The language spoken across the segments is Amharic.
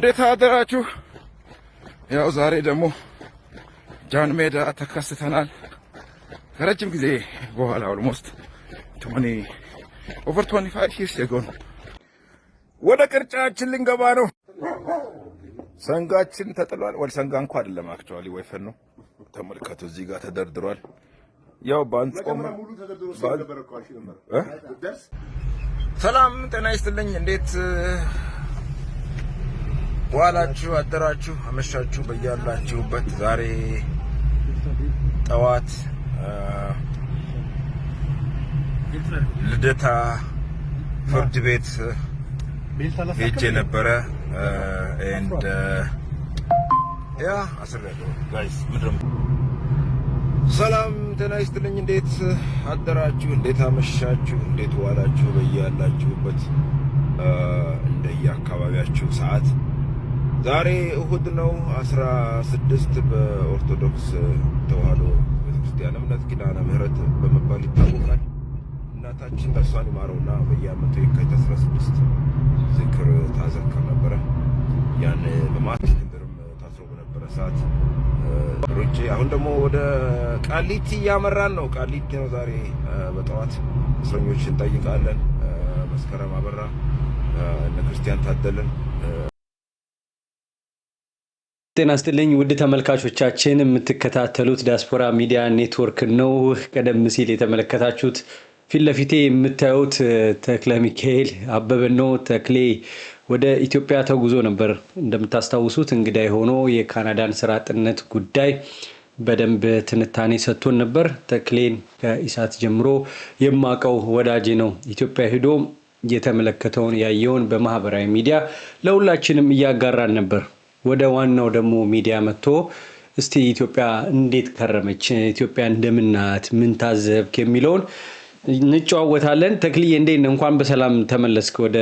እንዴት አደራችሁ? ያው ዛሬ ደግሞ ጃን ሜዳ ተከስተናል። ከረጅም ጊዜ በኋላ ኦልሞስት 25 years ago ነው። ወደ ቅርጫችን ልንገባ ነው። ሰንጋችን ተጥሏል። ወል ሰንጋ እንኳን አይደለም አክቹአሊ ወይፈን ነው። ተመልከቱ እዚህ ጋር ተደርድሯል። ያው ባንጾም ሰላም ጤና ይስጥልኝ። እንዴት ዋላችሁ፣ አደራችሁ፣ አመሻችሁ በያላችሁበት። ዛሬ ጠዋት ልደታ ፍርድ ቤት ሄጄ ነበረ and guys ምድርም ሰላም ጤና ይስጥልኝ። እንዴት አደራችሁ፣ እንዴት አመሻችሁ፣ እንዴት ዋላችሁ በያላችሁበት እንደየአካባቢያችሁ ሰዓት። ዛሬ እሁድ ነው 16 በኦርቶዶክስ ተዋህዶ ቤተክርስቲያን እምነት ኪዳነ ምህረት በመባል ይታወቃል። እናታችን ነፍሷን ይማረውና በየዓመቱ የካቲት 16 ዝክር ታዘክር ነበረ። ያን በማለት እንደርም ታስሮ በነበረ ሰዓት ሩጬ አሁን ደግሞ ወደ ቃሊቲ ያመራን ነው። ቃሊቲ ነው ዛሬ በጠዋት እስረኞችን እንጠይቃለን። መስከረም አበራ እነ ክርስቲያን ታደለን። ጤና ይስጥልኝ ውድ ተመልካቾቻችን፣ የምትከታተሉት ዲያስፖራ ሚዲያ ኔትወርክ ነው። ቀደም ሲል የተመለከታችሁት ፊት ለፊቴ የምታዩት ተክለ ሚካኤል አበበ ነው። ተክሌ ወደ ኢትዮጵያ ተጉዞ ነበር። እንደምታስታውሱት እንግዳይ ሆኖ የካናዳን ስራ አጥነት ጉዳይ በደንብ ትንታኔ ሰጥቶን ነበር። ተክሌን ከኢሳት ጀምሮ የማቀው ወዳጄ ነው። ኢትዮጵያ ሄዶ የተመለከተውን ያየውን በማህበራዊ ሚዲያ ለሁላችንም እያጋራን ነበር። ወደ ዋናው ደግሞ ሚዲያ መጥቶ እስቲ ኢትዮጵያ እንዴት ከረመች፣ ኢትዮጵያ እንደምናት፣ ምን ታዘብክ የሚለውን እንጨዋወታለን። ተክልዬ እንዴት ነው? እንኳን በሰላም ተመለስክ ወደ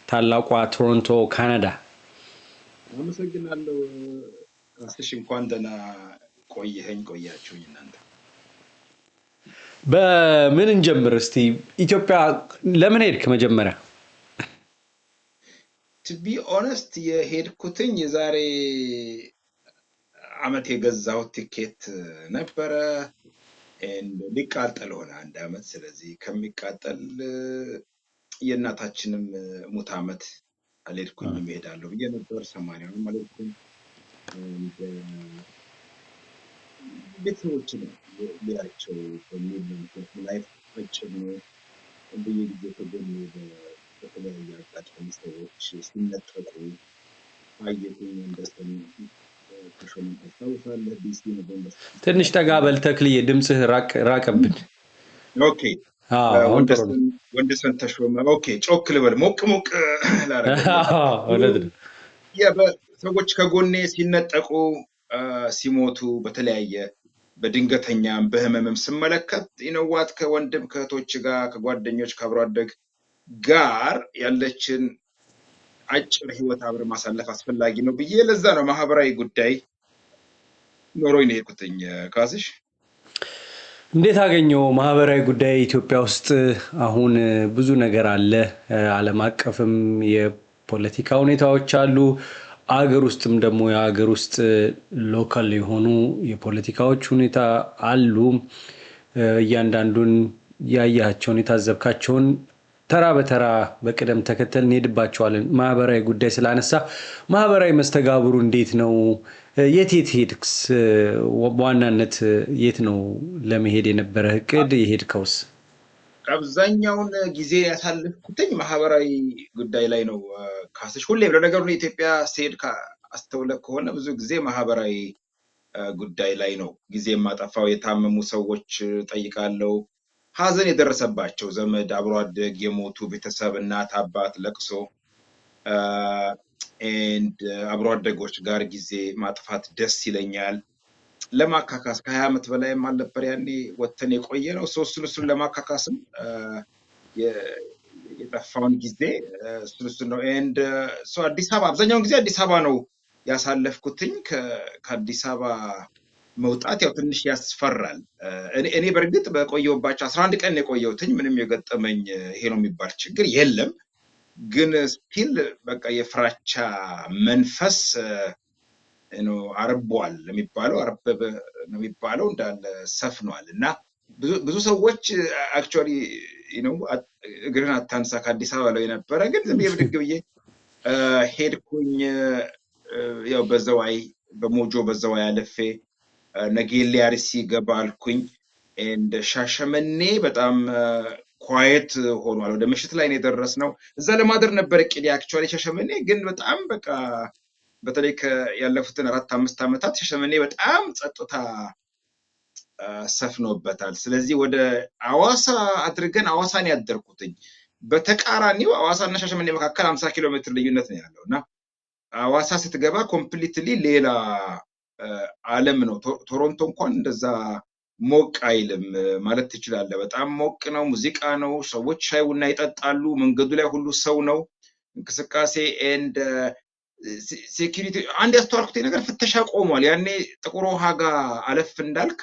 ታላቋ ቶሮንቶ ካናዳ። አመሰግናለሁ። አስተሽ እንኳን ደህና ቆያችሁኝ እናንተ። በምን እንጀምር እስቲ? ኢትዮጵያ ለምን ሄድክ መጀመሪያ? to be honest የሄድኩትኝ የዛሬ አመት የገዛው ቲኬት ነበረ ሊቃጠል ሆነ አንድ አመት። ስለዚህ ከሚቃጠል የእናታችንም ሙት አመት አልሄድኩኝ እሄዳለሁ ብዬ ነበር። 80 ነው አልሄድኩም። ቤተሰቦች ነው ሌላቸው በሚል ላይፍ ፈጭም በየጊዜ ተገኙ በተለያየ አጋጣሚ ሰዎች ሲነጠቁ አየሁኝ። እንደሰም ተሾመ ታስታውሳለህ? ዲሲ ነው። ትንሽ ተጋበል ተክልዬ፣ ድምጽህ ራቀብን። ኦኬ ወንደሰን ተሾመ። ኦኬ ጮክ ልበል፣ ሞቅ ላረጋግጥ። ሰዎች ከጎኔ ሲነጠቁ ሲሞቱ በተለያየ በድንገተኛም በህመምም ስመለከት ይነዋት ከወንድም ከእህቶች ጋር ከጓደኞች ከአብሮ አደግ ጋር ያለችን አጭር ህይወት አብረ ማሳለፍ አስፈላጊ ነው ብዬ ለዛ ነው ማህበራዊ ጉዳይ ኖሮኝ ነው የሄድኩትኝ። ካስሽ እንዴት አገኘው ማህበራዊ ጉዳይ? ኢትዮጵያ ውስጥ አሁን ብዙ ነገር አለ። ዓለም አቀፍም የፖለቲካ ሁኔታዎች አሉ። አገር ውስጥም ደግሞ የአገር ውስጥ ሎካል የሆኑ የፖለቲካዎች ሁኔታ አሉ። እያንዳንዱን ያያቸውን የታዘብካቸውን ተራ በተራ በቅደም ተከተል እንሄድባቸዋለን። ማህበራዊ ጉዳይ ስላነሳ ማህበራዊ መስተጋብሩ እንዴት ነው? የት ሄድክስ? በዋናነት የት ነው ለመሄድ የነበረ እቅድ የሄድከውስ? አብዛኛውን ጊዜ ያሳለፍኩትኝ ማህበራዊ ጉዳይ ላይ ነው። ካስሽ ሁሌም ለነገሩ ኢትዮጵያ ስሄድ አስተውለ ከሆነ ብዙ ጊዜ ማህበራዊ ጉዳይ ላይ ነው ጊዜ የማጠፋው። የታመሙ ሰዎች ጠይቃለሁ። ሀዘን የደረሰባቸው ዘመድ አብሮ አደግ የሞቱ ቤተሰብ እናት አባት ለቅሶ አብሮ አደጎች ጋር ጊዜ ማጥፋት ደስ ይለኛል። ለማካካስ ከ20 ዓመት በላይም አልነበር ያኔ ወተን የቆየ ነው። እሱን ለማካካስም የጠፋውን ጊዜ እሱ ነው። አዲስ አበባ አብዛኛውን ጊዜ አዲስ አበባ ነው ያሳለፍኩትኝ። ከአዲስ አበባ መውጣት ያው ትንሽ ያስፈራል። እኔ በርግጥ በቆየውባቸው 11 ቀን የቆየውትኝ ምንም የገጠመኝ ይሄ ነው የሚባል ችግር የለም። ግን ስቲል በቃ የፍራቻ መንፈስ አርቧል የሚባለው አርበበ ነው የሚባለው እንዳለ ሰፍኗል። እና ብዙ ሰዎች አክቹዋሊ እግርን አታንሳ ከአዲስ አበባ ላይ የነበረ ግን ዝም ብዬ ብድግ ብዬ ሄድኩኝ። ያው በዘዋይ በሞጆ በዘዋይ አለፌ ነጌሌ አርሲ ገባ አልኩኝ። እንደ ሻሸመኔ በጣም ኳየት ሆኗል። ወደ ምሽት ላይ ነው የደረስነው። እዛ ለማደር ነበር እቅዴ አክቹዋሊ ሻሸመኔ። ግን በጣም በቃ በተለይ ያለፉትን 4-5 ዓመታት ሻሸመኔ በጣም ጸጥታ ሰፍኖበታል። ስለዚህ ወደ አዋሳ አድርገን አዋሳን ያደርኩትኝ። በተቃራኒው አዋሳና ሻሸመኔ መካከል 50 ኪሎ ሜትር ልዩነት ነው ያለው እና አዋሳ ስትገባ ኮምፕሊትሊ ሌላ ዓለም ነው። ቶሮንቶ እንኳን እንደዛ ሞቅ አይልም ማለት ትችላለህ። በጣም ሞቅ ነው፣ ሙዚቃ ነው፣ ሰዎች ሻይ ቡና ይጠጣሉ፣ መንገዱ ላይ ሁሉ ሰው ነው፣ እንቅስቃሴ ኤንድ ሴኪሪቲ። አንድ ያስተዋልኩት ነገር ፍተሻ ቆሟል። ያኔ ጥቁር ውሃ ጋር አለፍ እንዳልክ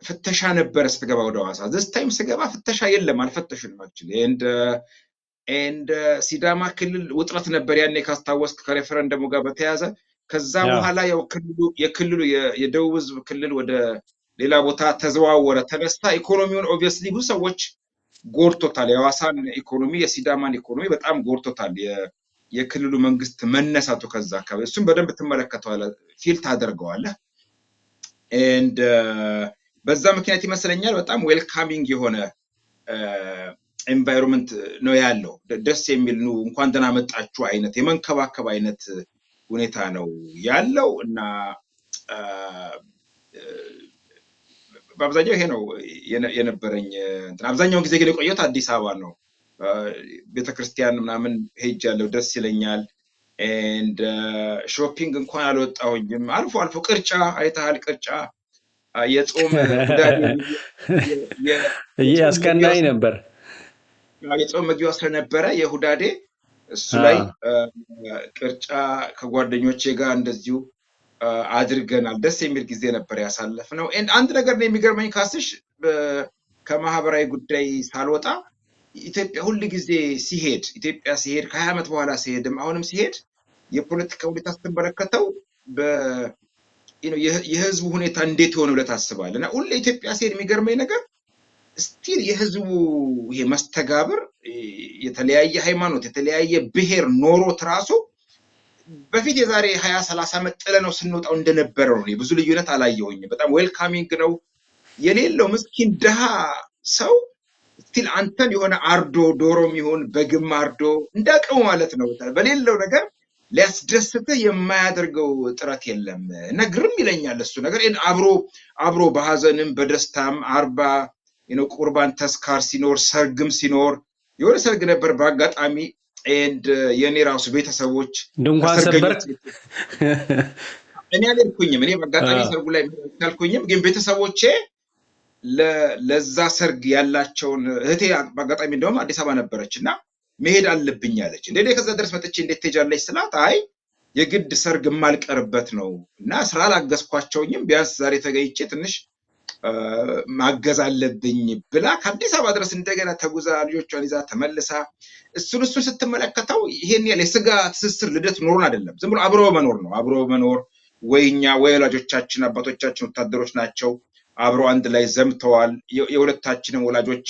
ፍተሻ ነበረ ስትገባ ወደ ሐዋሳ። this time ስገባ ፍተሻ የለም፣ አልፈተሹንም actually ኤንድ ሲዳማ ክልል ውጥረት ነበር ያኔ ካስታወስክ ከሬፈረንደሙ ጋር በተያያዘ። ከዛ በኋላ ያው የክልሉ የደቡብ ህዝብ ክልል ወደ ሌላ ቦታ ተዘዋወረ፣ ተነሳ። ኢኮኖሚውን ኦብቪየስሊ ብዙ ሰዎች ጎድቶታል። የሐዋሳን ኢኮኖሚ የሲዳማን ኢኮኖሚ በጣም ጎድቶታል የክልሉ መንግስት መነሳቱ ከዛ አካባቢ። እሱም በደንብ ትመለከተዋለህ፣ ፊል ታደርገዋለህ። ኤንድ በዛ ምክንያት ይመስለኛል በጣም ዌልካሚንግ የሆነ ኤንቫይሮንመንት ነው ያለው። ደስ የሚል ነው፣ እንኳን ደህና መጣችሁ አይነት የመንከባከብ አይነት ሁኔታ ነው ያለው። እና በአብዛኛው ይሄ ነው የነበረኝ እንትን። አብዛኛውን ጊዜ ግን የቆየሁት አዲስ አበባ ነው። ቤተክርስቲያን ምናምን ሄጃለሁ፣ ደስ ይለኛል። ኤንድ ሾፒንግ እንኳን አልወጣሁኝም። አልፎ አልፎ ቅርጫ አይተሃል? ቅርጫ የጾም አስቀናኝ ነበር። የጾም መግቢያ ስለነበረ የሁዳዴ እሱ ላይ ቅርጫ ከጓደኞቼ ጋር እንደዚሁ አድርገናል። ደስ የሚል ጊዜ ነበር ያሳለፍነው። አንድ ነገር ነው የሚገርመኝ ካስሽ፣ ከማህበራዊ ጉዳይ ሳልወጣ ኢትዮጵያ ሁል ጊዜ ሲሄድ ከ20 ዓመት በኋላ ሲሄድም አሁንም ሲሄድ የፖለቲካ ሁኔታ ስትመለከተው የህዝቡ ሁኔታ እንዴት ሆነ ብለህ ታስባለህ። እና ሁሌ ኢትዮጵያ ሲሄድ የሚገርመኝ ነገር ስቲል የህዝቡ ይሄ መስተጋብር የተለያየ ሃይማኖት የተለያየ ብሔር ኖሮት ራሱ በፊት የዛሬ 20-30 ዓመት ጥለነው ስንወጣው እንደነበረው ነው። ብዙ ልዩነት አላየሁኝም። በጣም ዌልካሚንግ ነው። የሌለው ምስኪን ድሃ ሰው ስቲል አንተን የሆነ አርዶ ዶሮም ይሁን በግም አርዶ እንዳቀው ማለት ነው በሌለው ነገር ሊያስደስትህ የማያደርገው ጥረት የለም። እና ግርም ይለኛል እሱ ነገር። አብሮ በሐዘንም በደስታም 40 ቁርባን ተስካር ሲኖር ሰርግም ሲኖር የሆነ ሰርግ ነበር በአጋጣሚ ኤንድ የኔ ራሱ ቤተሰቦች ድንኳን ሰበር እኔ አልኩኝም። እኔ በአጋጣሚ ሰርጉ ላይ አልኩኝም፣ ግን ቤተሰቦቼ ለዛ ሰርግ ያላቸውን እህቴ በአጋጣሚ እንደውም አዲስ አበባ ነበረች እና መሄድ አለብኝ አለች። እንዴ ከዛ ድረስ መጥቼ እንዴት ትሄጃለሽ ስላት፣ አይ የግድ ሰርግ የማልቀርበት ነው እና ስራ አላገዝኳቸውኝም፣ ቢያንስ ዛሬ ተገኝቼ ትንሽ ማገዝ አለብኝ ብላ ከአዲስ አበባ ድረስ እንደገና ተጉዛ ልጆቿን ይዛ ተመልሳ እሱን ስትመለከተው ይሄን ያለ የስጋ ትስስር ልደት ኖሩን አይደለም፣ ዝም ብሎ አብሮ መኖር ነው። አብሮ መኖር ወይኛ ወላጆቻችን አባቶቻችን ወታደሮች ናቸው፣ አብሮ አንድ ላይ ዘምተዋል። የሁለታችንም ወላጆች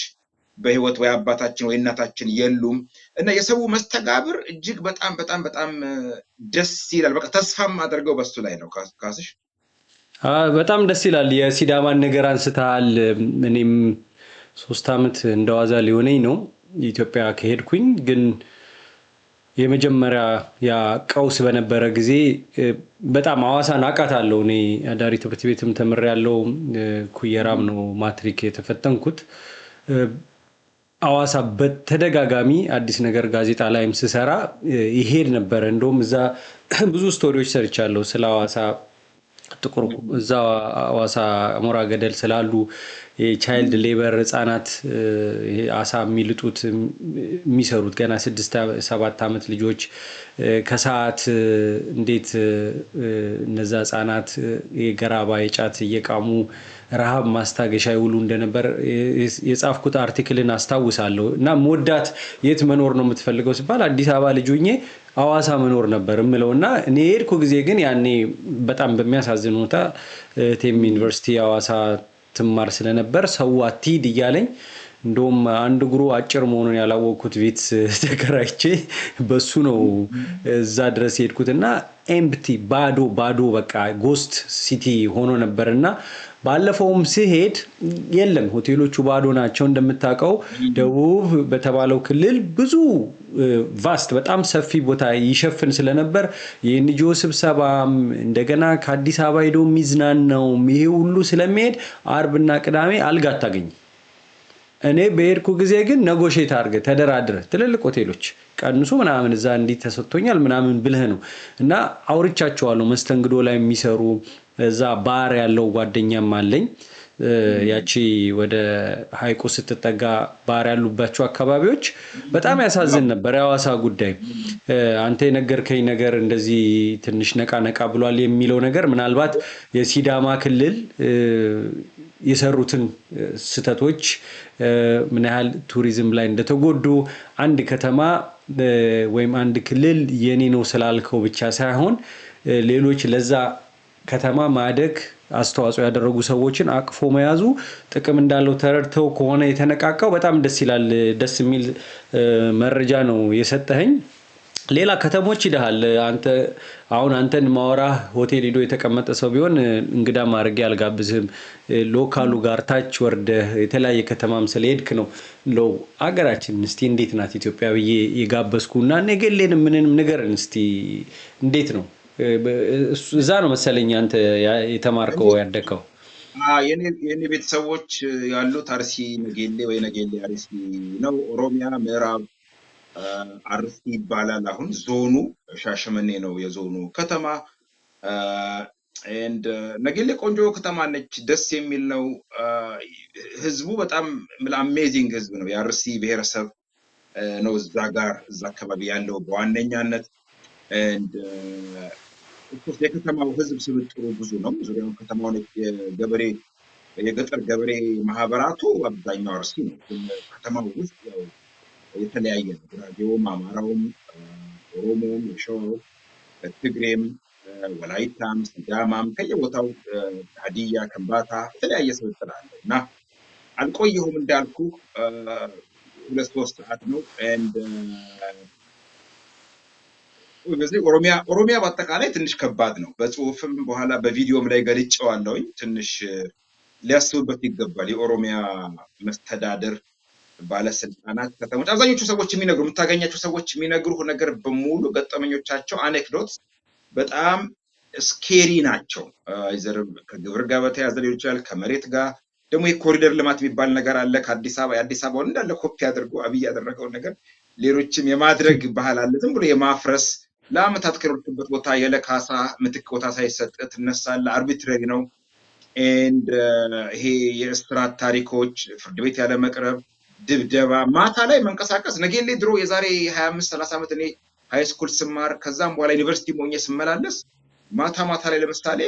በህይወት ወይ አባታችን ወይ እናታችን የሉም እና የሰው መስተጋብር እጅግ በጣም በጣም በጣም ደስ ይላል። በቃ ተስፋም አድርገው በሱ ላይ ነው ካስሽ። በጣም ደስ ይላል። የሲዳማን ነገር አንስተሃል። እኔም 3 ዓመት እንደዋዛ ሊሆነኝ ነው ኢትዮጵያ ከሄድኩኝ። ግን የመጀመሪያ ያ ቀውስ በነበረ ጊዜ በጣም ሐዋሳን አውቃታለሁ። እኔ አዳሪ ትምህርት ቤትም ተምሬያለሁ። ኩየራም ነው ማትሪክ የተፈተንኩት። ሐዋሳ በተደጋጋሚ አዲስ ነገር ጋዜጣ ላይም ስሰራ ይሄድ ነበር። እንደውም እዛ ብዙ ስቶሪዎች ሰርቻለሁ ስለ ሐዋሳ ጥቁር እዛ ሐዋሳ አሞራ ገደል ስላሉ የቻይልድ ሌበር ህፃናት አሳ የሚልጡት የሚሰሩት ገና 6-7 ዓመት ልጆች ከሰዓት እንዴት እነዛ ህፃናት የገራባ የጫት እየቃሙ ረሃብ ማስታገሻ ይውሉ እንደነበር የጻፍኩት አርቲክልን አስታውሳለሁ። እና ሞዳት የት መኖር ነው የምትፈልገው ሲባል አዲስ አበባ ልጅ ሆኜ ሐዋሳ መኖር ነበር እምለው እና እኔ የሄድኩ ጊዜ ግን ያኔ በጣም በሚያሳዝን ሁኔታ ቴም ዩኒቨርሲቲ ሐዋሳ ትማር ስለነበር ሰው አትሂድ እያለኝ እንደውም አንድ እግሩ አጭር መሆኑን ያላወቅኩት ቤት ተከራይቼ በሱ ነው እዛ ድረስ የሄድኩትና ኤምፕቲ ባዶ በቃ ጎስት ሲቲ ሆኖ ነበርና ባለፈውም ሲሄድ የለም ሆቴሎቹ ባዶ ናቸው። እንደምታውቀው ደቡብ በተባለው ክልል ብዙ ቫስት በጣም ሰፊ ቦታ ይሸፍን ስለነበር የኤንጂኦ ስብሰባም እንደገና ከአዲስ አበባ ሄዶ የሚዝናናው ይሄ ሁሉ ስለሚሄድ አርብና ቅዳሜ አልጋ አታገኝም። እኔ በሄድኩ ጊዜ ግን ነጎሼት አድርገህ ተደራድረህ ትልልቅ ሆቴሎች ቀንሱ ምናምን እዛ እንዲህ ተሰጥቶኛል ምናምን ብለህ ነው እና አውርቻቸዋለሁ። መስተንግዶ ላይ የሚሰሩ እዛ ባር ያለው ጓደኛም አለኝ። ያቺ ወደ ሐይቁ ስትጠጋ ባር ያሉባቸው አካባቢዎች በጣም ያሳዝን ነበር የሐዋሳ ጉዳይ። አንተ የነገርከኝ ነገር እንደዚህ ትንሽ ነቃ ብሏል የሚለው ነገር ምናልባት የሲዳማ ክልል የሰሩትን ስተቶች ምን ያህል ቱሪዝም ላይ እንደተጎዱ አንድ ከተማ ወይም አንድ ክልል የኔ ነው ስላልከው ብቻ ሳይሆን ሌሎች ለዛ ከተማ ማደግ አስተዋጽኦ ያደረጉ ሰዎችን አቅፎ መያዙ ጥቅም እንዳለው ተረድተው ከሆነ የተነቃቀው በጣም ደስ ይላል። ደስ የሚል መረጃ ነው የሰጠኸኝ። ሌላ ከተሞች ይደሃል አንተ አሁን አንተን ማወራ ሆቴል ሄዶ የተቀመጠ ሰው ቢሆን እንግዳ ማድረግ ያልጋብዝህም ሎካሉ ጋር ታች ወርደህ የተለያየ ከተማም ስለሄድክ ነው ለው አገራችን እስቲ እንዴት ናት ኢትዮጵያ ብዬ የጋበዝኩና ነገሌን ምንንም ንገረን እስቲ እንዴት ነው? እዛ ነው መሰለኝ አንተ የተማርከው ያደከው። የኔ ቤተሰቦች ያሉት አርሲ ነገሌ ወይ ነገሌ አርሲ ነው። ኦሮሚያ ምዕራብ አርሲ ይባላል። አሁን ዞኑ ሻሸመኔ ነው የዞኑ ከተማ። ኤንድ ነገሌ ቆንጆ ከተማ ነች፣ ደስ የሚል ነው። ህዝቡ በጣም አሜዚንግ ህዝብ ነው። የአርሲ ብሔረሰብ ነው እዛ አካባቢ ያለው በዋነኛነት። ኤንድ የከተማው ህዝብ ስብጥሩ ብዙ ነው። ዙሪያውን ከተማውን የገጠር ገበሬ ማህበራቱ አብዛኛው አርሲ ነው። ከተማው ውስጥ ያው የተለያየ ነው። ጉራጌውም፣ አማራውም፣ ኦሮሞም፣ የሸዋው፣ ትግሬም፣ ወላይታም፣ ሲዳማም ከየቦታው ሀዲያ፣ ከምባታ የተለያየ ስብጥር አለ እና አልቆየሁም እንዳልኩ 2-3 ሰዓት ነው። በዚህ ኦሮሚያ በአጠቃላይ ትንሽ ከባድ ነው። በጽሁፍም በኋላ በቪዲዮም ላይ ገልጬዋለሁኝ። ትንሽ ሊያስቡበት ይገባል። የኦሮሚያ መስተዳድር ባለስልጣናት፣ ከተሞች አብዛኞቹ ሰዎች የምታገኛቸው ሰዎች የሚነግሩህ ነገር በሙሉ ገጠመኞቻቸው አኔክዶት በጣም ስኬሪ ናቸው። ከግብር ጋር በተያያዘ ሊሆን ይችላል፣ ከመሬት ጋር ደግሞ የኮሪደር ልማት የሚባል ነገር አለ። የአዲስ አበባውን እንዳለ ኮፒ አድርጎ አብይ ያደረገውን ነገር ሌሎችም የማድረግ ባህል አለ። ዝም ብሎ የማፍረስ ለአመታት ከኖርክበት ቦታ የለካሳ ምትክ ቦታ ሳይሰጥ ትነሳለህ። አርቢትራሪ ነው። ይሄ የእስራት ታሪኮች፣ ፍርድ ቤት ያለ መቅረብ፣ ድብደባ፣ ማታ ላይ መንቀሳቀስ። ነገሌ ድሮ የዛሬ 25-30 ዓመት እኔ ሃይ ስኩል ስማር ከዛም በኋላ ዩኒቨርሲቲ ሞኜ ስመላለስ ማታ ላይ ለምሳሌ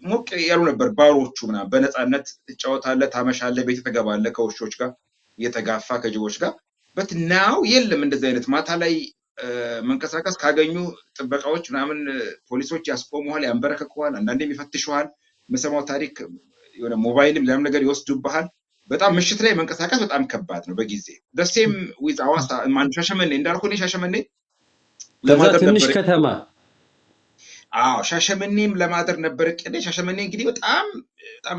ሞቅ ያሉ ነበር ባሮቹ ምናምን። በነፃነት ትጫወታለህ፣ ታመሻለህ፣ ቤት ትገባለህ ከውሾች ጋር እየተጋፋ ከጅቦች ጋር። በትናው የለም እንደዚህ አይነት ማታ ላይ መንቀሳቀስ። ካገኙ ጥበቃዎች ምናምን ፖሊሶች ያስቆሙሃል፣ ያንበረከኩሃል፣ አንዳንዴም ይፈትሹሃል። የምሰማው ታሪክ የሆነ ሞባይልም ለምን ነገር ይወስዱብሃል። በጣም ምሽት ላይ መንቀሳቀስ በጣም ከባድ ነው በጊዜ። ደሴም ዊዝ ሐዋሳ ሻሸመኔ እንዳልኩ እኔ ሻሸመኔ ለማደር ትንሽ ከተማ ሻሸመኔም ለማደር ነበር እቅዴ። ሻሸመኔ እንግዲህ በጣም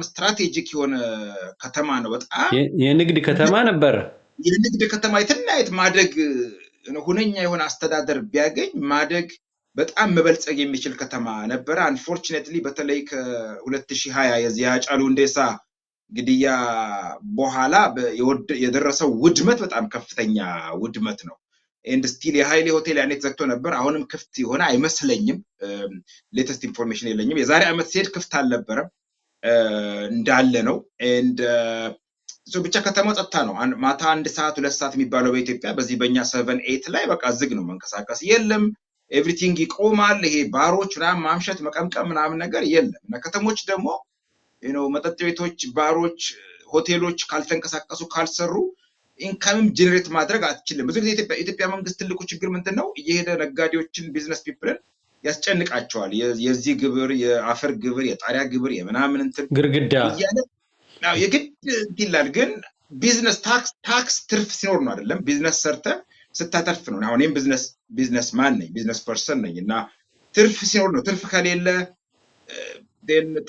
ስትራቴጂክ የሆነ ከተማ ነው። በጣም የንግድ ከተማ ነበር። የንግድ ከተማ የትናየት ማደግ ሁነኛ የሆነ አስተዳደር ቢያገኝ ማደግ በጣም መበልጸግ የሚችል ከተማ ነበረ። አንፎርቹኔትሊ በተለይ ከ2020 የዚህ ሃጫሉ ሁንዴሳ ግድያ በኋላ የደረሰው ውድመት በጣም ከፍተኛ ውድመት ነው። ስቲል የሃይሌ ሆቴል ያኔ ተዘግቶ ነበር። አሁንም ክፍት የሆነ አይመስለኝም። ሌተስት ኢንፎርሜሽን የለኝም። የዛሬ ዓመት ሲሄድ ክፍት አልነበረም፣ እንዳለ ነው። ብቻ ከተማው ጸጥታ ነው። ማታ 1 ሰዓት 2 ሰዓት የሚባለው በኢትዮጵያ በዚህ በእኛ 7-8 ላይ በቃ ዝግ ነው፣ መንቀሳቀስ የለም። ኤቭሪቲንግ ይቆማል። ይሄ ባሮች ምናምን ማምሸት መቀምቀም ምናምን ነገር የለም። እና ከተሞች ደግሞ መጠጥ ቤቶች፣ ባሮች፣ ሆቴሎች ካልተንቀሳቀሱ ካልሰሩ ኢንካምም ጀነሬት ማድረግ አትችልም። ብዙ ጊዜ ኢትዮጵያ መንግስት ትልቁ ችግር ምንድነው? እየሄደ ነጋዴዎችን ቢዝነስ ፒፕልን ያስጨንቃቸዋል። የዚህ ግብር፣ የአፈር ግብር፣ የጣሪያ ግብር፣ የምናምን እንትን ግርግዳ እያለ የግድ ይላል። ግን ቢዝነስ ታክስ ትርፍ ሲኖር ነው አይደለም? ቢዝነስ ሰርተ ስታተርፍ ነው። አሁን እኔም ቢዝነስ ማን ነኝ፣ ቢዝነስ ፐርሰን ነኝ እና ትርፍ ሲኖር ነው። ትርፍ ከሌለ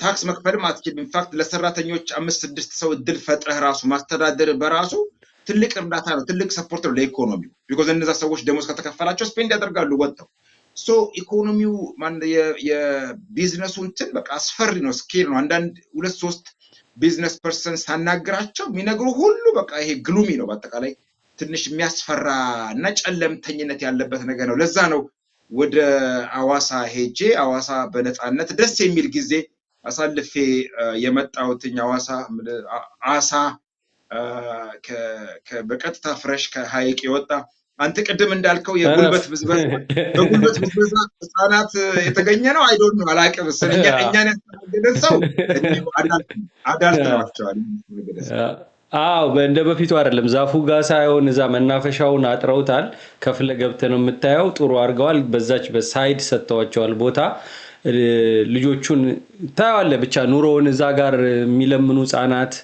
ታክስ መክፈልም አትችልም። ኢንፋክት ለሰራተኞች 5-6 ሰው እድል ፈጥረህ ራሱ ማስተዳደር በራሱ ትልቅ እርዳታ ነው፣ ትልቅ ሰፖርት ነው ለኢኮኖሚው። ቢኮዝ እነዛ ሰዎች ደሞዝ ከተከፈላቸው ስፔንድ ያደርጋሉ ወጥተው። ሶ ኢኮኖሚው የቢዝነሱ እንትን በቃ አስፈሪ ነው፣ ስኬል ነው። አንዳንድ 2-3 ቢዝነስ ፐርሰን ሳናግራቸው የሚነግሩ ሁሉ በቃ ይሄ ግሉሚ ነው። በአጠቃላይ ትንሽ የሚያስፈራ እና ጨለምተኝነት ያለበት ነገር ነው። ለዛ ነው ወደ አዋሳ ሄጄ አዋሳ በነፃነት ደስ የሚል ጊዜ አሳልፌ የመጣሁትኝ። አሳ በቀጥታ ፍረሽ ከሀይቅ የወጣ አንተ ቅድም እንዳልከው የጉልበት ብዝበዛ በጉልበት ብዝበዛ ህፃናት የተገኘ ነው። አይዶንት ነው አላውቅም። እኛን ያስተናገደን ሰው አዳልት ናቸዋል። አዎ እንደ በፊቱ አይደለም። ዛፉ ጋር ሳይሆን እዛ መናፈሻውን አጥረውታል። ከፍለ ገብተህ ነው የምታየው። ጥሩ አድርገዋል። በዛች በሳይድ ሰጥተዋቸዋል ቦታ። ልጆቹን ታየዋለህ። ብቻ ኑሮውን እዛ ጋር የሚለምኑ ህፃናት፣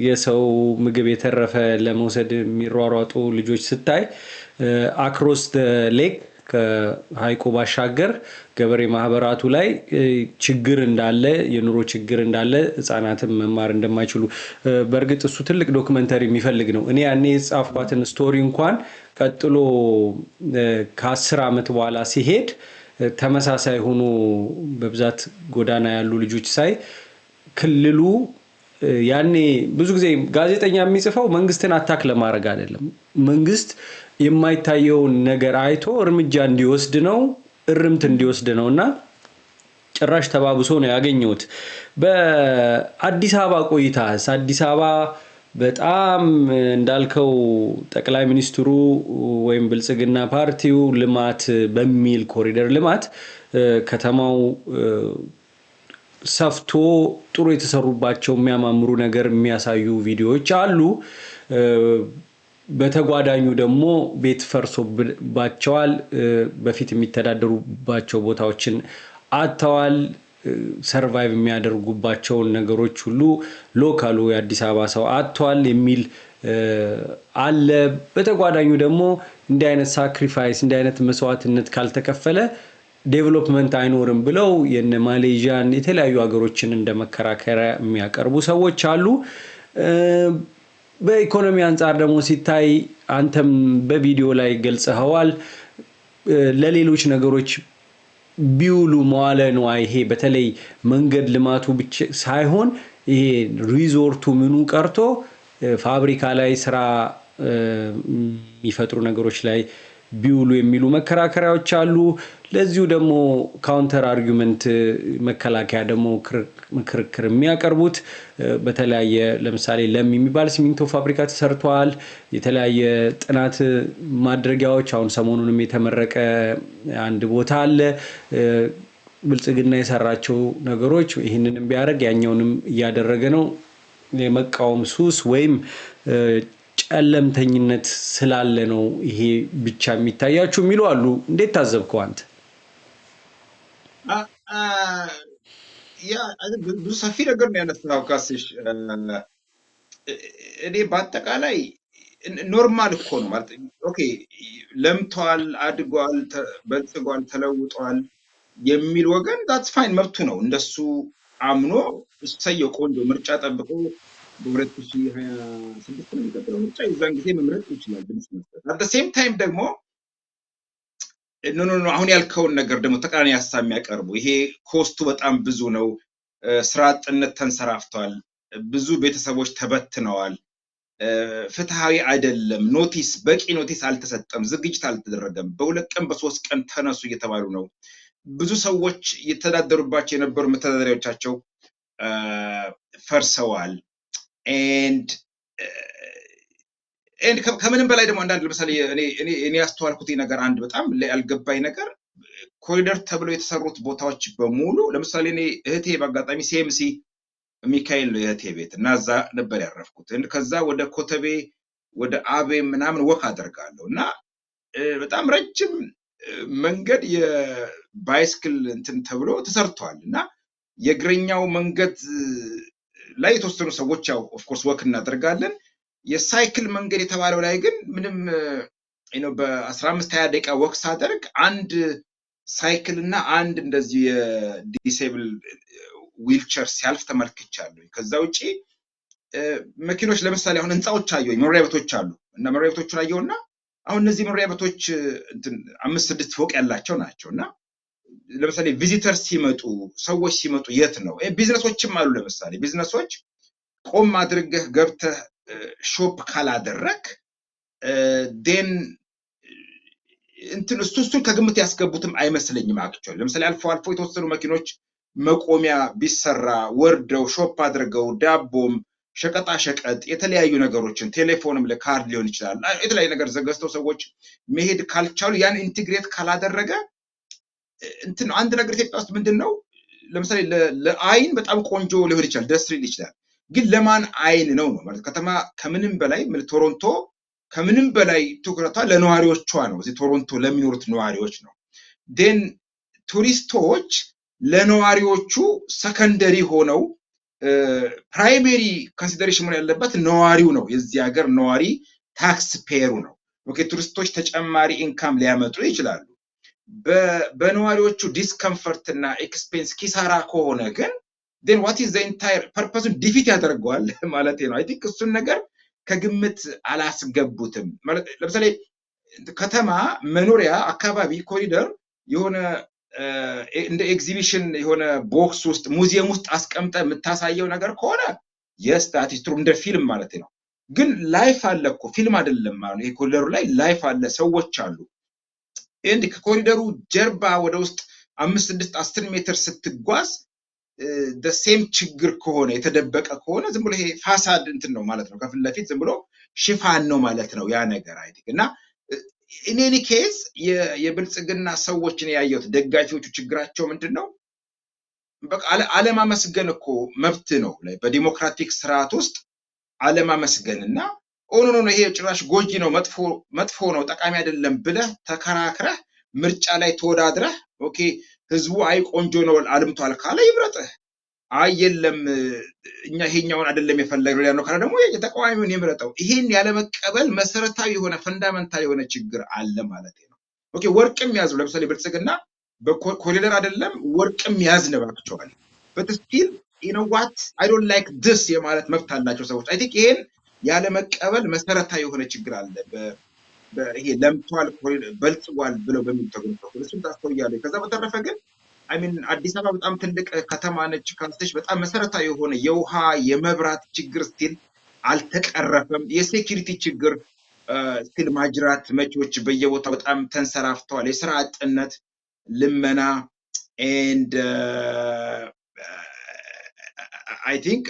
የሰው ምግብ የተረፈ ለመውሰድ የሚሯሯጡ ልጆች ስታይ አክሮስ ሌክ ከሀይቁ ባሻገር ገበሬ ማህበራቱ ላይ ችግር እንዳለ፣ የኑሮ ችግር እንዳለ፣ ህፃናትም መማር እንደማይችሉ በእርግጥ እሱ ትልቅ ዶክመንተሪ የሚፈልግ ነው። እኔ ያኔ የጻፍኳትን ስቶሪ እንኳን ቀጥሎ ከ10 ዓመት በኋላ ሲሄድ ተመሳሳይ ሆኖ በብዛት ጎዳና ያሉ ልጆች ሳይ ክልሉ ያኔ ብዙ ጊዜ ጋዜጠኛ የሚጽፈው መንግስትን አታክ ለማድረግ አይደለም። መንግስት የማይታየውን ነገር አይቶ እርምጃ እንዲወስድ ነው፣ እርምት እንዲወስድ ነው እና ጭራሽ ተባብሶ ነው ያገኘሁት። በአዲስ አበባ ቆይታስ? አዲስ አበባ በጣም እንዳልከው ጠቅላይ ሚኒስትሩ ወይም ብልጽግና ፓርቲው ልማት በሚል ኮሪደር ልማት ከተማው ሰፍቶ ጥሩ የተሰሩባቸው የሚያማምሩ ነገር የሚያሳዩ ቪዲዮዎች አሉ። በተጓዳኙ ደግሞ ቤት ፈርሶባቸዋል። በፊት የሚተዳደሩባቸው ቦታዎችን አጥተዋል። ሰርቫይቭ የሚያደርጉባቸውን ነገሮች ሁሉ ሎካሉ የአዲስ አበባ ሰው አጥቷል የሚል አለ። በተጓዳኙ ደግሞ እንዲህ አይነት ሳክሪፋይስ፣ እንዲህ አይነት መስዋዕትነት ካልተከፈለ ዴቨሎፕመንት አይኖርም ብለው የነ ማሌዥያን የተለያዩ ሀገሮችን እንደ መከራከሪያ የሚያቀርቡ ሰዎች አሉ። በኢኮኖሚ አንጻር ደግሞ ሲታይ አንተም በቪዲዮ ላይ ገልጸኸዋል፣ ለሌሎች ነገሮች ቢውሉ መዋለ ንዋይ ይሄ በተለይ መንገድ ልማቱ ብቻ ሳይሆን ይሄ ሪዞርቱ ምኑ ቀርቶ ፋብሪካ ላይ ስራ የሚፈጥሩ ነገሮች ላይ ቢውሉ የሚሉ መከራከሪያዎች አሉ። ለዚሁ ደግሞ ካውንተር አርጊመንት መከላከያ ደግሞ ክርክር የሚያቀርቡት በተለያየ ለምሳሌ ለም የሚባል ሲሚንቶ ፋብሪካ ተሰርቷል። የተለያየ ጥናት ማድረጊያዎች አሁን ሰሞኑንም የተመረቀ አንድ ቦታ አለ። ብልጽግና የሰራቸው ነገሮች ይህንንም ቢያደርግ ያኛውንም እያደረገ ነው። የመቃወም ሱስ ወይም ጨለምተኝነት ስላለ ነው ይሄ ብቻ የሚታያችሁ የሚሉ አሉ። እንዴት ታዘብከው አንተ? ብዙ ሰፊ ነገር ነው ያነሳው ካስሽ። እኔ በአጠቃላይ ኖርማል እኮ ነው ማለት ኦኬ፣ ለምቷል፣ አድጓል፣ በልጽጓል፣ ተለውጧል የሚል ወገን ዳትስ ፋይን፣ መብቱ ነው። እንደሱ አምኖ እሰየው፣ ቆንጆ ምርጫ ጠብቆ በ2026 ነው የሚቀጥለው ምርጫ፣ የዛን ጊዜ መምረጥ ይችላል ድምፅ መስጠት። አት ሴም ታይም ደግሞ ኖ አሁን ያልከውን ነገር ደግሞ ተቃራኒ ሀሳብ የሚያቀርቡ ይሄ ኮስቱ በጣም ብዙ ነው፣ ስራ አጥነት ተንሰራፍቷል፣ ብዙ ቤተሰቦች ተበትነዋል፣ ፍትሃዊ አይደለም፣ በቂ ኖቲስ አልተሰጠም፣ ዝግጅት አልተደረገም፣ በ2 ቀን በ3 ቀን ተነሱ እየተባሉ ነው። ብዙ ሰዎች የተዳደሩባቸው የነበሩ መተዳደሪያዎቻቸው ፈርሰዋል። ከምንም በላይ ደግሞ አንዳንድ ለምሳሌ እኔ ያስተዋልኩት ነገር አንድ በጣም ያልገባኝ ነገር ኮሪደር ተብሎ የተሰሩት ቦታዎች በሙሉ ለምሳሌ እኔ እህቴ በአጋጣሚ ሲኤምሲ ሚካኤል ነው የእህቴ ቤት እና እዛ ነበር ያረፍኩት። ከዛ ወደ ኮተቤ ወደ አቤ ምናምን ወክ አደርጋለሁ እና በጣም ረጅም መንገድ የባይስክል እንትን ተብሎ ተሰርቷል እና የእግረኛው መንገድ ላይ የተወሰኑ ሰዎች ያው ኦፍኮርስ ወክ እናደርጋለን። የሳይክል መንገድ የተባለው ላይ ግን ምንም በ15-20 ደቂቃ ወክ ሳደርግ አንድ ሳይክል እና አንድ እንደዚህ የዲሴብል ዊልቸር ሲያልፍ ተመልክቻለሁ። ከዛ ውጪ መኪኖች ለምሳሌ አሁን ህንፃዎች አየሁኝ፣ መኖሪያ ቤቶች አሉ እና መኖሪያ ቤቶቹን አየሁና አሁን እነዚህ መኖሪያ ቤቶች 5-6 ፎቅ ያላቸው ናቸው እና ለምሳሌ ቪዚተር ሲመጡ ሰዎች ሲመጡ የት ነው? ቢዝነሶችም አሉ። ለምሳሌ ቢዝነሶች ቆም አድርገህ ገብተህ ሾፕ ካላደረክ ዴን እንትን እሱን ከግምት ያስገቡትም አይመስለኝም። አክቹዋሊ ለምሳሌ አልፎ አልፎ የተወሰኑ መኪኖች መቆሚያ ቢሰራ ወርደው ሾፕ አድርገው ዳቦም ሸቀጣ ሸቀጥ የተለያዩ ነገሮችን ቴሌፎንም ለካርድ ሊሆን ይችላል የተለያዩ ነገር ዘገዝተው ሰዎች መሄድ ካልቻሉ ያን ኢንቲግሬት ካላደረገ እንትን አንድ ነገር ኢትዮጵያ ውስጥ ምንድነው ለምሳሌ ለአይን በጣም ቆንጆ ሊሆን ይችላል፣ ደስ ሊል ይችላል። ግን ለማን አይን ነው ማለት ከተማ ከምንም በላይ ቶሮንቶ ከምንም በላይ ትኩረቷ ለነዋሪዎቿ ነው። እዚህ ቶሮንቶ ለሚኖሩት ነዋሪዎች ነው። ዴን ቱሪስቶች ለነዋሪዎቹ ሰከንደሪ ሆነው ፕራይሜሪ ኮንሲደሬሽን መሆን ያለበት ነዋሪው ነው። የዚህ ሀገር ነዋሪ ታክስ ፔሩ ነው። ኦኬ ቱሪስቶች ተጨማሪ ኢንካም ሊያመጡ ይችላሉ። በነዋሪዎቹ ዲስኮምፈርት እና ኤክስፔንስ ኪሳራ ከሆነ ግን then what is the entire purpose ዲፊት ያደርገዋል ማለት ነው። አይ ቲንክ እሱን ነገር ከግምት አላስገቡትም። ለምሳሌ ከተማ መኖሪያ አካባቢ ኮሪደር የሆነ እንደ ኤግዚቢሽን የሆነ ቦክስ ውስጥ ሙዚየም ውስጥ አስቀምጠ የምታሳየው ነገር ከሆነ yes that is true እንደ ፊልም ማለት ነው። ግን ላይፍ አለ እኮ ፊልም አይደለም ማለት ነው። ኮሪደሩ ላይ ላይፍ አለ፣ ሰዎች አሉ። እንድ ከኮሪደሩ ጀርባ ወደ ውስጥ 5-6-10 ሜትር ስትጓዝ the same ችግር ከሆነ የተደበቀ ከሆነ ዝም ብሎ ይሄ ፋሳድ እንትን ነው ማለት ነው። ከፊት ለፊት ዝም ብሎ ሽፋን ነው ማለት ነው ያ ነገር አይ ቲንክ እና in any case የብልጽግና ሰዎችን ያየሁት ደጋፊዎቹ ችግራቸው ምንድነው? በቃ አለማመስገን እኮ መብት ነው በዲሞክራቲክ ስርዓት ውስጥ አለማመስገንና ኦኖ ይሄ ጭራሽ ጎጂ ነው መጥፎ ነው ጠቃሚ አይደለም ብለህ ተከራክረህ ምርጫ ላይ ተወዳድረህ ኦኬ ህዝቡ አይ ቆንጆ ነው አልምቷል ካለ ይምረጥህ። አይ የለም እኛ ይሄኛውን አይደለም የፈለገው ያለው ካለ ደግሞ የተቃዋሚውን ይምረጠው። ይሄን ያለ መቀበል መሰረታዊ የሆነ ፈንዳመንታል የሆነ ችግር አለ ማለት ነው። ኦኬ ወርቅም ያዝው ለምሳሌ ብልጽግና በኮሪደር አይደለም ወርቅም ያዝነባቸዋል but still you know what I don't like this የማለት መብት አላቸው ሰዎች። አይ ቲንክ ይሄን ያለ መቀበል መሰረታዊ የሆነ ችግር አለ በይሄ ለምቷል በልጽዋል ብለው በሚተገነው እሱን ታስተውያለህ። ከዛ በተረፈ ግን አይ ሚን አዲስ አበባ በጣም ትልቅ ከተማ ነች። ካስተሽ በጣም መሰረታዊ የሆነ የውሃ የመብራት ችግር ስቲል አልተቀረፈም። የሴኩሪቲ ችግር ስቲል ማጅራት መጪዎች በየቦታው በጣም ተንሰራፍተዋል። የስራ አጥነት፣ ልመና and I think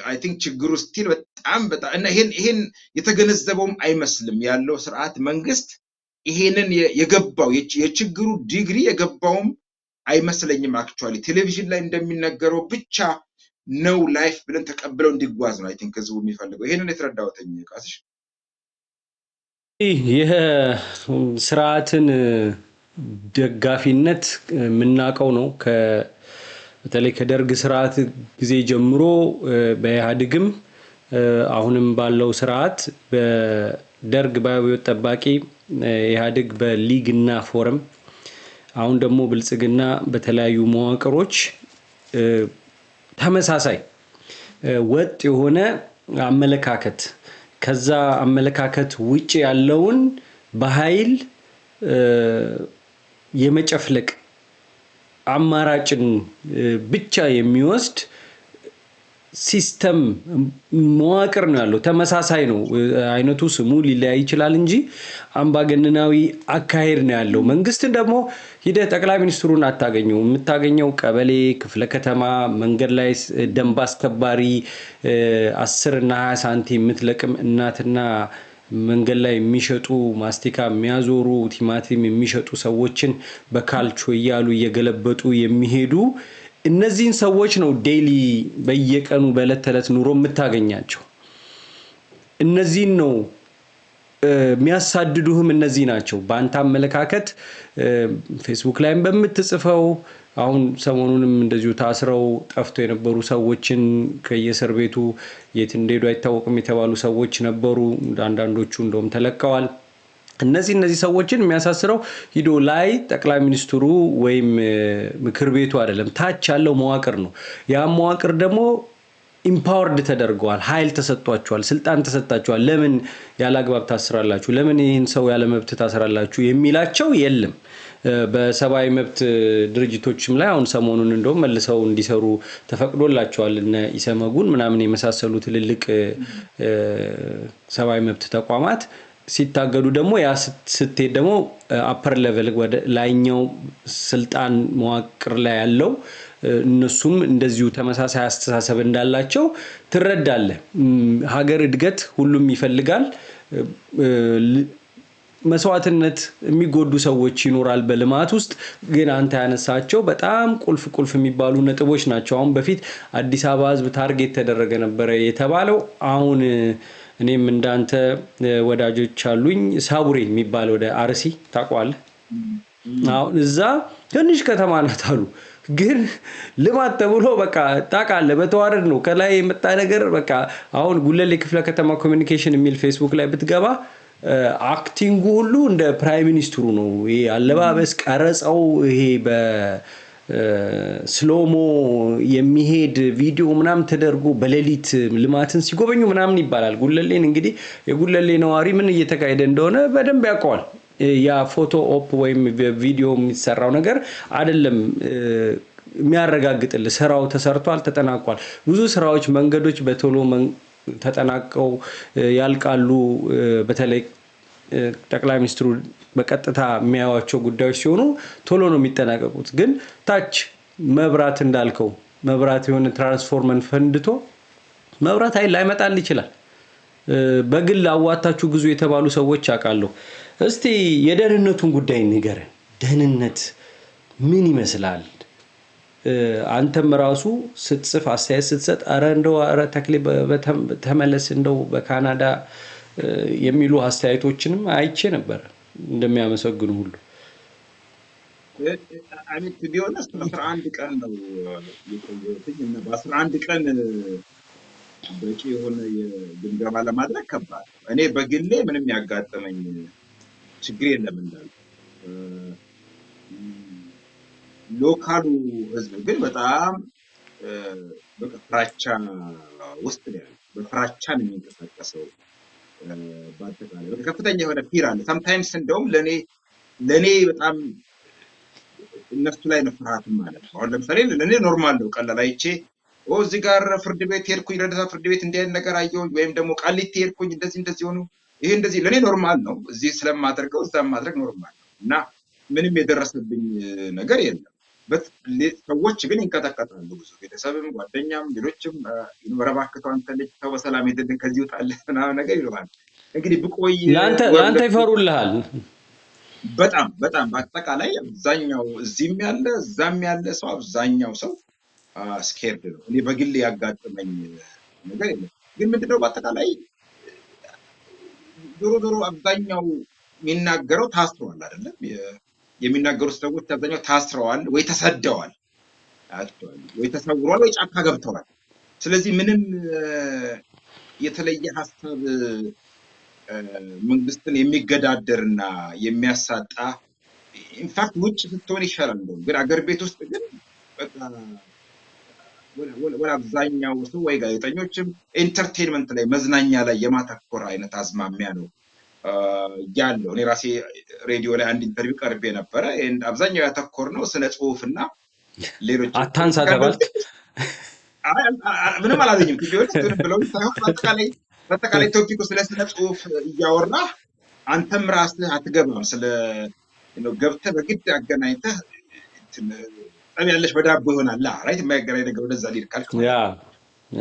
ችግሩ ስቲል በጣም እና ይሄን የተገነዘበውም አይመስልም ያለው ስርዓት መንግስት ይሄንን የገባው የችግሩ ዲግሪ የገባውም አይመስለኝም። አክቹአሊ ቴሌቪዥን ላይ እንደሚነገረው ብቻ ነው ላይፍ ብለን ተቀብለው እንዲጓዝ ነው አይ ቲንክ ህዝቡ የሚፈልገው። ይሄንን የተረዳውተኝ ቃስሽ ይሄ ስርዓትን ደጋፊነት የምናውቀው ነው በተለይ ከደርግ ስርዓት ጊዜ ጀምሮ በኢህአዴግም አሁንም ባለው ስርዓት በደርግ ባይወጥ ጠባቂ ኢህአዴግ በሊግና ፎረም አሁን ደግሞ ብልጽግና በተለያዩ መዋቅሮች ተመሳሳይ ወጥ የሆነ አመለካከት ከዛ አመለካከት ውጪ ያለውን በኃይል የመጨፍለቅ አማራጭን ብቻ የሚወስድ ሲስተም መዋቅር ነው ያለው። ተመሳሳይ ነው አይነቱ፣ ስሙ ሊለያይ ይችላል እንጂ አምባገነናዊ አካሄድ ነው ያለው። መንግስትን ደግሞ ሂደህ ጠቅላይ ሚኒስትሩን አታገኘው። የምታገኘው ቀበሌ፣ ክፍለ ከተማ፣ መንገድ ላይ ደንብ አስከባሪ 10 እና 20 ሳንቲም የምትለቅም እናትና መንገድ ላይ የሚሸጡ ማስቲካ የሚያዞሩ ቲማቲም የሚሸጡ ሰዎችን በካልቾ እያሉ እየገለበጡ የሚሄዱ እነዚህን ሰዎች ነው ዴይሊ በየቀኑ በዕለት ተዕለት ኑሮ የምታገኛቸው። እነዚህን ነው የሚያሳድዱህም እነዚህ ናቸው። በአንተ አመለካከት ፌስቡክ ላይም በምትጽፈው አሁን ሰሞኑንም እንደዚሁ ታስረው ጠፍቶ የነበሩ ሰዎችን ከየእስር ቤቱ የት እንደሄዱ አይታወቅም የተባሉ ሰዎች ነበሩ። አንዳንዶቹ እንደውም ተለቀዋል። እነዚህ ሰዎችን የሚያሳስረው ሂዶ ላይ ጠቅላይ ሚኒስትሩ ወይም ምክር ቤቱ አይደለም፣ ታች ያለው መዋቅር ነው። ያ መዋቅር ደግሞ ኢምፓወርድ ተደርገዋል፣ ኃይል ተሰጥቷቸዋል፣ ስልጣን ተሰጥቷቸዋል። ለምን ያለ አግባብ ታስራላችሁ፣ ለምን ይህን ሰው ያለ መብት ታስራላችሁ የሚላቸው የለም። በሰብአዊ መብት ድርጅቶችም ላይ አሁን ሰሞኑን እንደውም መልሰው እንዲሰሩ ተፈቅዶላቸዋል። እነ ኢሰመጉን ምናምን የመሳሰሉ ትልልቅ ሰብአዊ መብት ተቋማት ሲታገዱ ደግሞ ያ ስትሄድ ደግሞ አፐር ሌቨል ወደ ላይኛው ስልጣን መዋቅር ላይ ያለው እነሱም እንደዚሁ ተመሳሳይ አስተሳሰብ እንዳላቸው ትረዳለህ። ሀገር እድገት ሁሉም ይፈልጋል። መስዋዕትነት የሚጎዱ ሰዎች ይኖራል በልማት ውስጥ። ግን አንተ ያነሳቸው በጣም ቁልፍ የሚባሉ ነጥቦች ናቸው። አሁን በፊት አዲስ አበባ ህዝብ ታርጌት ተደረገ ነበረ የተባለው። አሁን እኔም እንዳንተ ወዳጆች አሉኝ፣ ሳቡሬ የሚባል ወደ አርሲ ታውቀዋለህ? አሁን እዛ ትንሽ ከተማ ናት አሉ። ግን ልማት ተብሎ በቃ ታውቃለህ በተዋረድ ነው ከላይ የመጣ ነገር። በቃ አሁን ጉለሌ ክፍለ ከተማ ኮሚኒኬሽን የሚል ፌስቡክ ላይ ብትገባ አክቲንጉ ሁሉ እንደ ፕራይም ሚኒስትሩ ነው። ይሄ አለባበስ ቀረጻው፣ ይሄ በስሎሞ የሚሄድ ቪዲዮ ምናምን ተደርጎ በሌሊት ልማትን ሲጎበኙ ምናምን ይባላል። ጉለሌን እንግዲህ የጉለሌ ነዋሪ ምን እየተካሄደ እንደሆነ በደንብ ያውቀዋል። ያ ፎቶ ኦፕ ወይም ቪዲዮ የሚሰራው ነገር አይደለም የሚያረጋግጥልህ። ስራው ተሰርቷል፣ ተጠናቋል። ብዙ ስራዎች፣ መንገዶች በቶሎ ተጠናቀው ያልቃሉ። በተለይ ጠቅላይ ሚኒስትሩ በቀጥታ የሚያዩዋቸው ጉዳዮች ሲሆኑ ቶሎ ነው የሚጠናቀቁት። ግን ታች መብራት እንዳልከው መብራት የሆነ ትራንስፎርመር ፈንድቶ መብራት ኃይል ላይመጣል ይችላል። በግል አዋታችሁ ግዙ የተባሉ ሰዎች አውቃለሁ። እስቲ የደህንነቱን ጉዳይ ንገረን። ደህንነት ምን ይመስላል? አንተም ራሱ ስትጽፍ አስተያየት ስትሰጥ እንደው ተክሌ ተመለስ እንደው በካናዳ የሚሉ አስተያየቶችንም አይቼ ነበር እንደሚያመሰግኑ ሁሉ። አሚት ቢሆንስ 11 ቀን ነው የቆየሁት እና በ11 ቀን በቂ የሆነ የግምገማ ለማድረግ ከባድ። እኔ በግሌ ምንም ያጋጠመኝ ችግር የለም እንዳልኩ። ሎካሉ ህዝብ ግን በጣም በፍራቻ ውስጥ ነው ያለው። በፍራቻ ነው የሚንቀሳቀሰው። በአጠቃላይ ከፍተኛ የሆነ ፊር አለ። ሳምታይምስ እንደውም ለኔ በጣም እነሱ ላይ ነው ፍርሃት ማለት ነው። አሁን ለምሳሌ ለኔ ኖርማል ነው፣ ቀላል አይቼ እዚህ ጋር ፍርድ ቤት ሄድኩኝ፣ ረዳታ ፍርድ ቤት እንዲህ አይነት ነገር አየሁኝ፣ ወይም ደግሞ ቃሊቲ ሄድኩኝ እንደዚህ ሆኑ፣ ይሄ እንደዚህ ለኔ ኖርማል ነው። እዚህ ስለማደርገው እዛም ማድረግ ኖርማል ነው እና ምንም የደረሰብኝ ነገር የለም። ሰዎች ግን ይንቀጠቀጣሉ። ብዙ ቤተሰብም ጓደኛም ሌሎችም እባክህ አንተ ልጅ ተው በሰላም ሄድልን ከዚህ ውጣልህ ምናምን ነገር ይሉሃል። እንግዲህ ብቆይ ለአንተ ይፈሩልሃል በጣም በአጠቃላይ አብዛኛው እዚህም ያለ እዛም ያለ ሰው አብዛኛው ሰው ስኬርድ ነው። እኔ በግል ያጋጠመኝ ነገር የለም። ግን ምንድነው በአጠቃላይ ዞሮ አብዛኛው የሚናገረው ታስረዋል አይደለም። የሚናገሩት ሰዎች አብዛኛው ታስረዋል ወይ ተሰደዋል ወይ ተሰውረዋል ወይ ጫካ ገብተዋል። ስለዚህ ምንም የተለየ ሀሳብ መንግስትን የሚገዳደርና የሚያሳጣ ኢንፋክት ውጭ ስትሆን ይሻላል እንደውም። ግን አገር ቤት ውስጥ ግን በቃ ወደ አብዛኛው ሰው ወይ ጋዜጠኞችም ኢንተርቴንመንት ላይ መዝናኛ ላይ የማተኮር አይነት አዝማሚያ ነው ያለው። እኔ ራሴ ሬዲዮ ላይ አንድ ኢንተርቪው ቀርቤ ነበረ። አብዛኛው ያተኮር ነው ስነ ጽሁፍና ሌሎች አታንሳ ተባልክ። ምንም አላገኝም ቢሆን ብለው ሳይሆን በአጠቃላይ ቶፒኩ ስለ ስነ ጽሁፍ እያወራ አንተም ራስህ አትገባም። ስለ ገብተህ በግድ አገናኝተህ ጠብ ያለሽ በዳቦ ይሆናል ራይት የማይገናኝ ነገር ወደዛ ሊድ ካልክ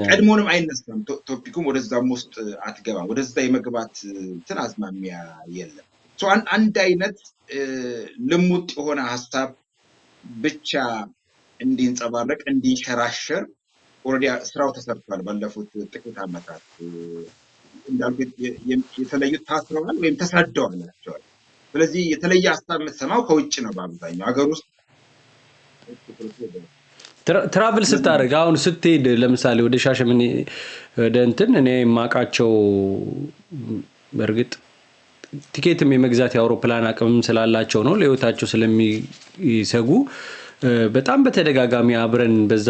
ቀድሞንም አይነሳም ቶፒኩም ወደዛም ውስጥ አትገባም። ወደዛ የመግባት እንትን አዝማሚያ የለም። አንድ አይነት ልሙጥ የሆነ ሀሳብ ብቻ እንዲንጸባረቅ እንዲንሸራሸር ኦልሬዲ ስራው ተሰርቷል። ባለፉት ጥቂት ዓመታት እንዳልኩት የተለዩት ታስረዋል ወይም ተሳደዋል ናቸዋል። ስለዚህ የተለየ ሀሳብ የምትሰማው ከውጭ ነው። በአብዛኛው ሀገር ውስጥ ትራቭል ስታደርግ አሁን ስትሄድ ለምሳሌ ወደ ሻሸመኔ ወደ እንትን እኔ የማውቃቸው በእርግጥ ቲኬትም የመግዛት የአውሮፕላን አቅምም ስላላቸው ነው ለህይወታቸው ስለሚሰጉ በጣም በተደጋጋሚ አብረን በዛ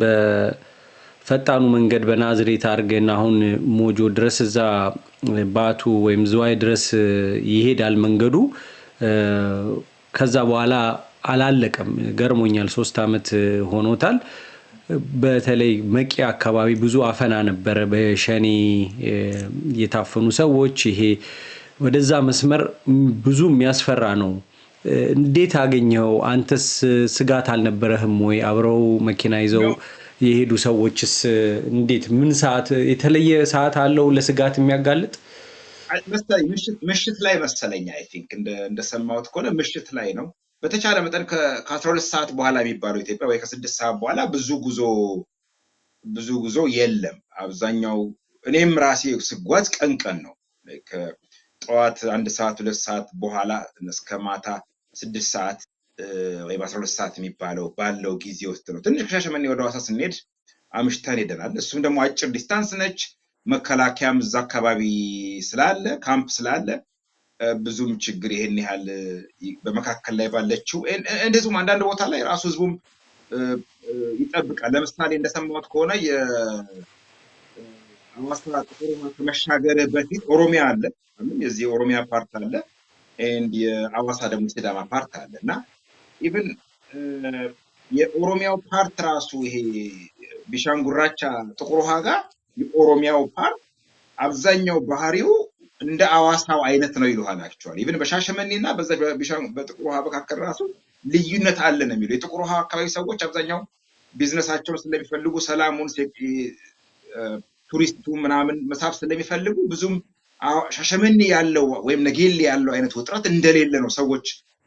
በፈጣኑ መንገድ በናዝሬት አድርገን አሁን ሞጆ ድረስ እዛ ባቱ ወይም ዝዋይ ድረስ ይሄዳል መንገዱ። ከዛ በኋላ አላለቀም። ገርሞኛል። 3 ዓመት ሆኖታል። በተለይ መቂ አካባቢ ብዙ አፈና ነበረ በሸኔ የታፈኑ ሰዎች። ይሄ ወደዛ መስመር ብዙ የሚያስፈራ ነው። እንዴት አገኘው? አንተስ ስጋት አልነበረህም ወይ? አብረው መኪና ይዘው የሄዱ ሰዎችስ እንዴት? ምን ሰዓት የተለየ ሰዓት አለው ለስጋት የሚያጋልጥ? ምሽት ላይ መሰለኝ። አይ ቲንክ እንደሰማሁት ከሆነ ምሽት ላይ ነው። በተቻለ መጠን ከ12 ሰዓት በኋላ የሚባለው ኢትዮጵያ ወይ ከ6 ሰዓት በኋላ ብዙ ጉዞ የለም። አብዛኛው እኔም ራሴ ስጓዝ ቀን ነው። ጠዋት 1 ሰዓት 2 ሰዓት በኋላ እስከ ማታ 6 ሰዓት ወይ 12 ሰዓት የሚባለው ባለው ጊዜ ውስጥ ነው። ትንሽ ከሻሸመኔ ወደ ሐዋሳ ስንሄድ አምሽተን ሄደናል። እሱም ደግሞ አጭር ዲስታንስ ነች። መከላከያም እዛ አካባቢ ስላለ ካምፕ ስላለ ብዙም ችግር ይሄን ያህል በመካከል ላይ ባለችው እንደዚሁም አንዳንድ ቦታ ላይ ራሱ ህዝቡም ይጠብቃል። ለምሳሌ እንደሰማሁት ከሆነ የሐዋሳ ጥቁር ውሃ ከመሻገር በፊት ኦሮሚያ አለ። የዚህ ኦሮሚያ ፓርት አለ ኤንድ የሐዋሳ ደግሞ ሲዳማ ፓርት አለ እና ኢቭን የኦሮሚያው ፓርት ራሱ ይሄ ቢሻንጉራቻ ጥቁር ውሃ ጋር የኦሮሚያው ፓርት አብዛኛው ባህሪው እንደ ሐዋሳው አይነት ነው ይሉሃል። አክቹአሊ ኢቭን በሻሸመኔና በዛ በጥቁር ውሃ መካከል ራሱ ልዩነት አለ ነው የሚለው። የጥቁር ውሃ አካባቢ ሰዎች አብዛኛው ቢዝነሳቸውን ስለሚፈልጉ ሰላሙን ቱሪስቱ ምናምን መሳብ ስለሚፈልጉ ብዙም ሻሸመኔ ያለው ወይም ነጌሌ ያለው አይነት ውጥረት እንደሌለ ነው ሰዎች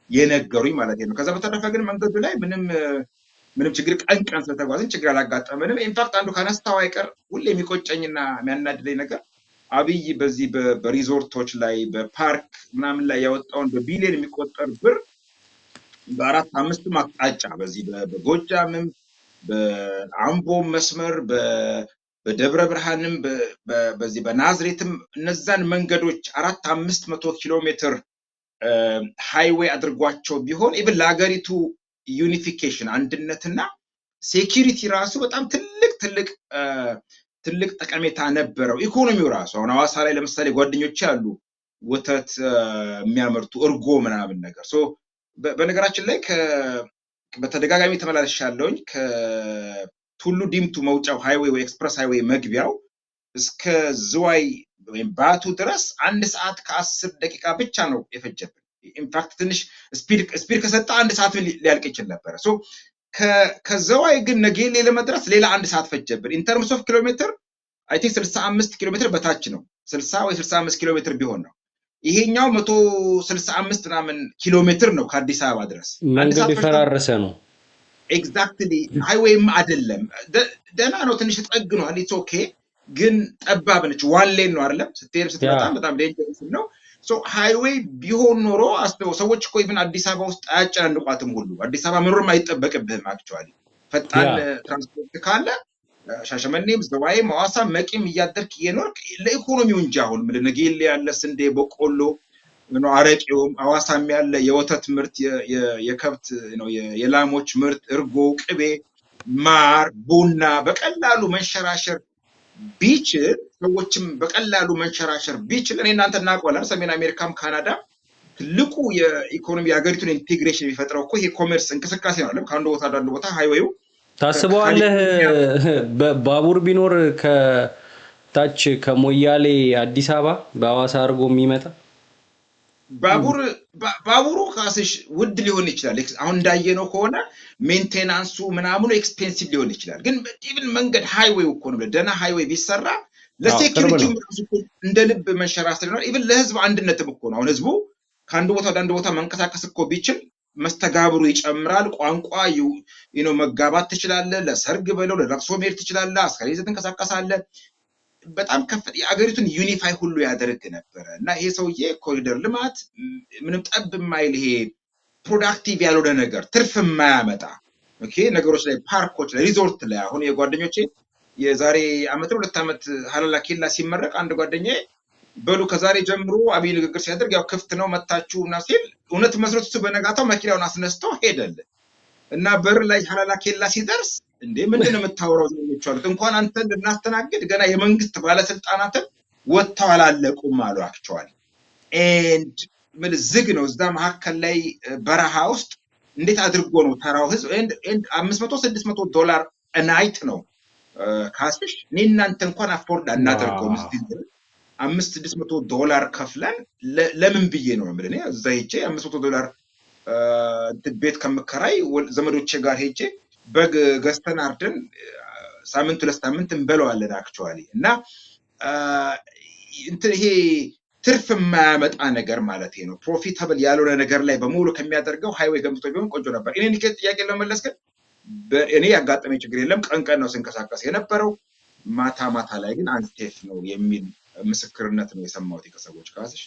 የነገሩኝ ማለት ነው። ከዛ በተረፈ ግን መንገዱ ላይ ምንም ችግር ቀን ስለተጓዝን ችግር አላጋጠመንም። ኢንፋክት አንዱ ካነሳው አይቀር ሁሌ የሚቆጨኝና የሚያናድደኝ ነገር አብይ በዚህ በሪዞርቶች ላይ በፓርክ ምናምን ላይ ያወጣውን በቢሊዮን የሚቆጠር ብር በ4-5 አቅጣጫ በዚህ በጎጃምም በአምቦ መስመር በደብረ ብርሃንም በዚህ በናዝሬትም እነዛን መንገዶች 400-500 ኪሎ ሜትር ሃይዌይ አድርጓቸው ቢሆን ኢቭን ለሀገሪቱ ዩኒፊኬሽን አንድነትና ሴኪሪቲ ራሱ በጣም ትልቅ ጠቀሜታ ነበረው። ኢኮኖሚው ራሱ አሁን ሐዋሳ ላይ ለምሳሌ ጓደኞች ያሉ ወተት የሚያመርቱ እርጎ ምናምን ነገር በነገራችን ላይ በተደጋጋሚ ተመላልሻለሁኝ። ከቱሉ ዲምቱ መውጫው ሃይዌይ ወይ ኤክስፕረስ ሃይዌይ መግቢያው እስከ ዝዋይ ወይም ባቱ ድረስ 1 ሰዓት ከ10 ደቂቃ ብቻ ነው የፈጀብን። ኢንፋክት ትንሽ ስፒድ ከሰጣ 1 ሰዓት ሊያልቅ ይችል ነበር። ከዘዋይ ግን ነጌሌ ለመድረስ ሌላ 1 ሰዓት ፈጀብን። ኢን ተርምስ ኦፍ ኪሎ ሜትር አይ ቲንክ 65 ኪሎ ሜትር በታች ነው። 60 ወይ 65 ኪሎ ሜትር ቢሆን ነው። ይሄኛው 165 ምናምን ኪሎ ሜትር ነው ከአዲስ አበባ ድረስ። መንገድ የፈራረሰ ነው። ኤግዛክትሊ ሃይዌይም አይደለም። ደህና ነው፣ ትንሽ ተጠግኗል። ኢትስ ኦኬ፣ ግን ጠባብ ነች። ዋን ሌን ነው አይደለም። ስትሄድ ስትመጣ በጣም ዴንጀረስ ነው። ሃይዌይ ቢሆን ኖሮ አስተው ሰዎች እኮ ኢቭን አዲስ አበባ ውስጥ አያጨናንቋትም ሁሉ። አዲስ አበባ መኖርም አይጠበቅብህም። አክቹአሊ ፈጣን ትራንስፖርት ካለ ሻሸመኔም ዝዋይም ሐዋሳም መቂም እያደርክ እየኖርክ ለኢኮኖሚው እንጂ አሁን ምን ነጌሌ ያለ ስንዴ በቆሎ ነው፣ አረቄውም ሐዋሳም ያለ የወተት ምርት የከብት ነው የላሞች ምርት እርጎ፣ ቅቤ፣ ማር፣ ቡና በቀላሉ መንሸራሸር ቢችል ሰዎችም በቀላሉ መንሸራሸር ቢችል እኔ እናንተ እናውቀዋለን። ሰሜን አሜሪካም ካናዳ ትልቁ የኢኮኖሚ የሀገሪቱን ኢንቴግሬሽን የሚፈጥረው እኮ ይሄ ኮሜርስ እንቅስቃሴ ነው አይደል? ከአንዱ ቦታ ወደ አንዱ ቦታ ሃይዌዩ ታስበዋለህ። ባቡር ቢኖር ከታች ከሞያሌ አዲስ አበባ በሐዋሳ አድርጎ የሚመጣ ባቡሩ ካስሽ ውድ ሊሆን ይችላል። አሁን እንዳየነው ከሆነ ሜንቴናንሱ ምናምኑ ኤክስፔንሲቭ ሊሆን ይችላል። ግን ኢቭን መንገድ ሃይዌው እኮ ነው ደና ሃይዌይ ቢሰራ ለሴኩሪቲ እንደ ልብ መንሸራተት ነው። ኢቭን ለህዝብ አንድነትም እኮ ነው። አሁን ህዝቡ ከአንድ ቦታ ወደ አንድ ቦታ መንቀሳቀስ እኮ ቢችል መስተጋብሩ ይጨምራል። ቋንቋ መጋባት ትችላለህ። ለሰርግ በለው ለለቅሶ መሄድ ትችላለህ። አስከሬን ይዘህ ትንቀሳቀሳለህ። በጣም የአገሪቱን ዩኒፋይ ሁሉ ያደርግ ነበረ እና ይሄ ሰውዬ ኮሪደር ልማት ምንም ጠብ የማይል ይሄ ፕሮዳክቲቭ ያልሆነ ነገር ትርፍ የማያመጣ ነገሮች ላይ ፓርኮች ላይ ሪዞርት ላይ አሁን የጓደኞቼ የዛሬ አመት 2 ዓመት ሀላላ ኬላ ሲመረቅ አንድ ጓደኛዬ በሉ ከዛሬ ጀምሮ አብይ ንግግር ሲያደርግ ያው ክፍት ነው መታችሁ እና ሲል እውነት መስሎት እሱ በነጋታው መኪናውን አስነስቶ ሄደለ እና በር ላይ ሀላላ ኬላ ሲደርስ እንዴ ምንድነው የምታወራው ነው እንኳን አንተን ልናስተናግድ ገና የመንግስት ባለስልጣናትን ወጥተው አላለቁም አሉ አክቹአሊ ኤንድ ምን ዝግ ነው እዛ መሀከል ላይ በረሃ ውስጥ እንዴት አድርጎ ነው ተራው ህዝብ ኤንድ $500-600 ናይት ነው ካስሽ እናንተ እንኳን አፎርድ አናደርገውም እስቲ $500-600 ከፍለን ለምን ብዬ ነው ማለት ነው እዛ ሄጄ $500 ቤት ከመከራይ ዘመዶቼ ጋር ሄጄ በግ ገዝተን አርደን ሳምንት 2 ሳምንት እንበለዋለን አክቹአሊ እና ይሄ ትርፍ የማያመጣ ነገር ማለት ነው ፕሮፊታብል ያልሆነ ነገር ላይ በሙሉ ከሚያደርገው ሃይዌይ ገምቶ ቢሆን ቆንጆ ነበር። እኔ ንከት ጥያቄ ለመመለስ ግን እኔ ያጋጠመኝ ችግር የለም ቀን ነው ስንከሳከስ የነበረው ማታ ላይ ግን አንስቴፍ ነው የሚል ምስክርነት ነው የሰማሁት ከሰዎች ካስሽ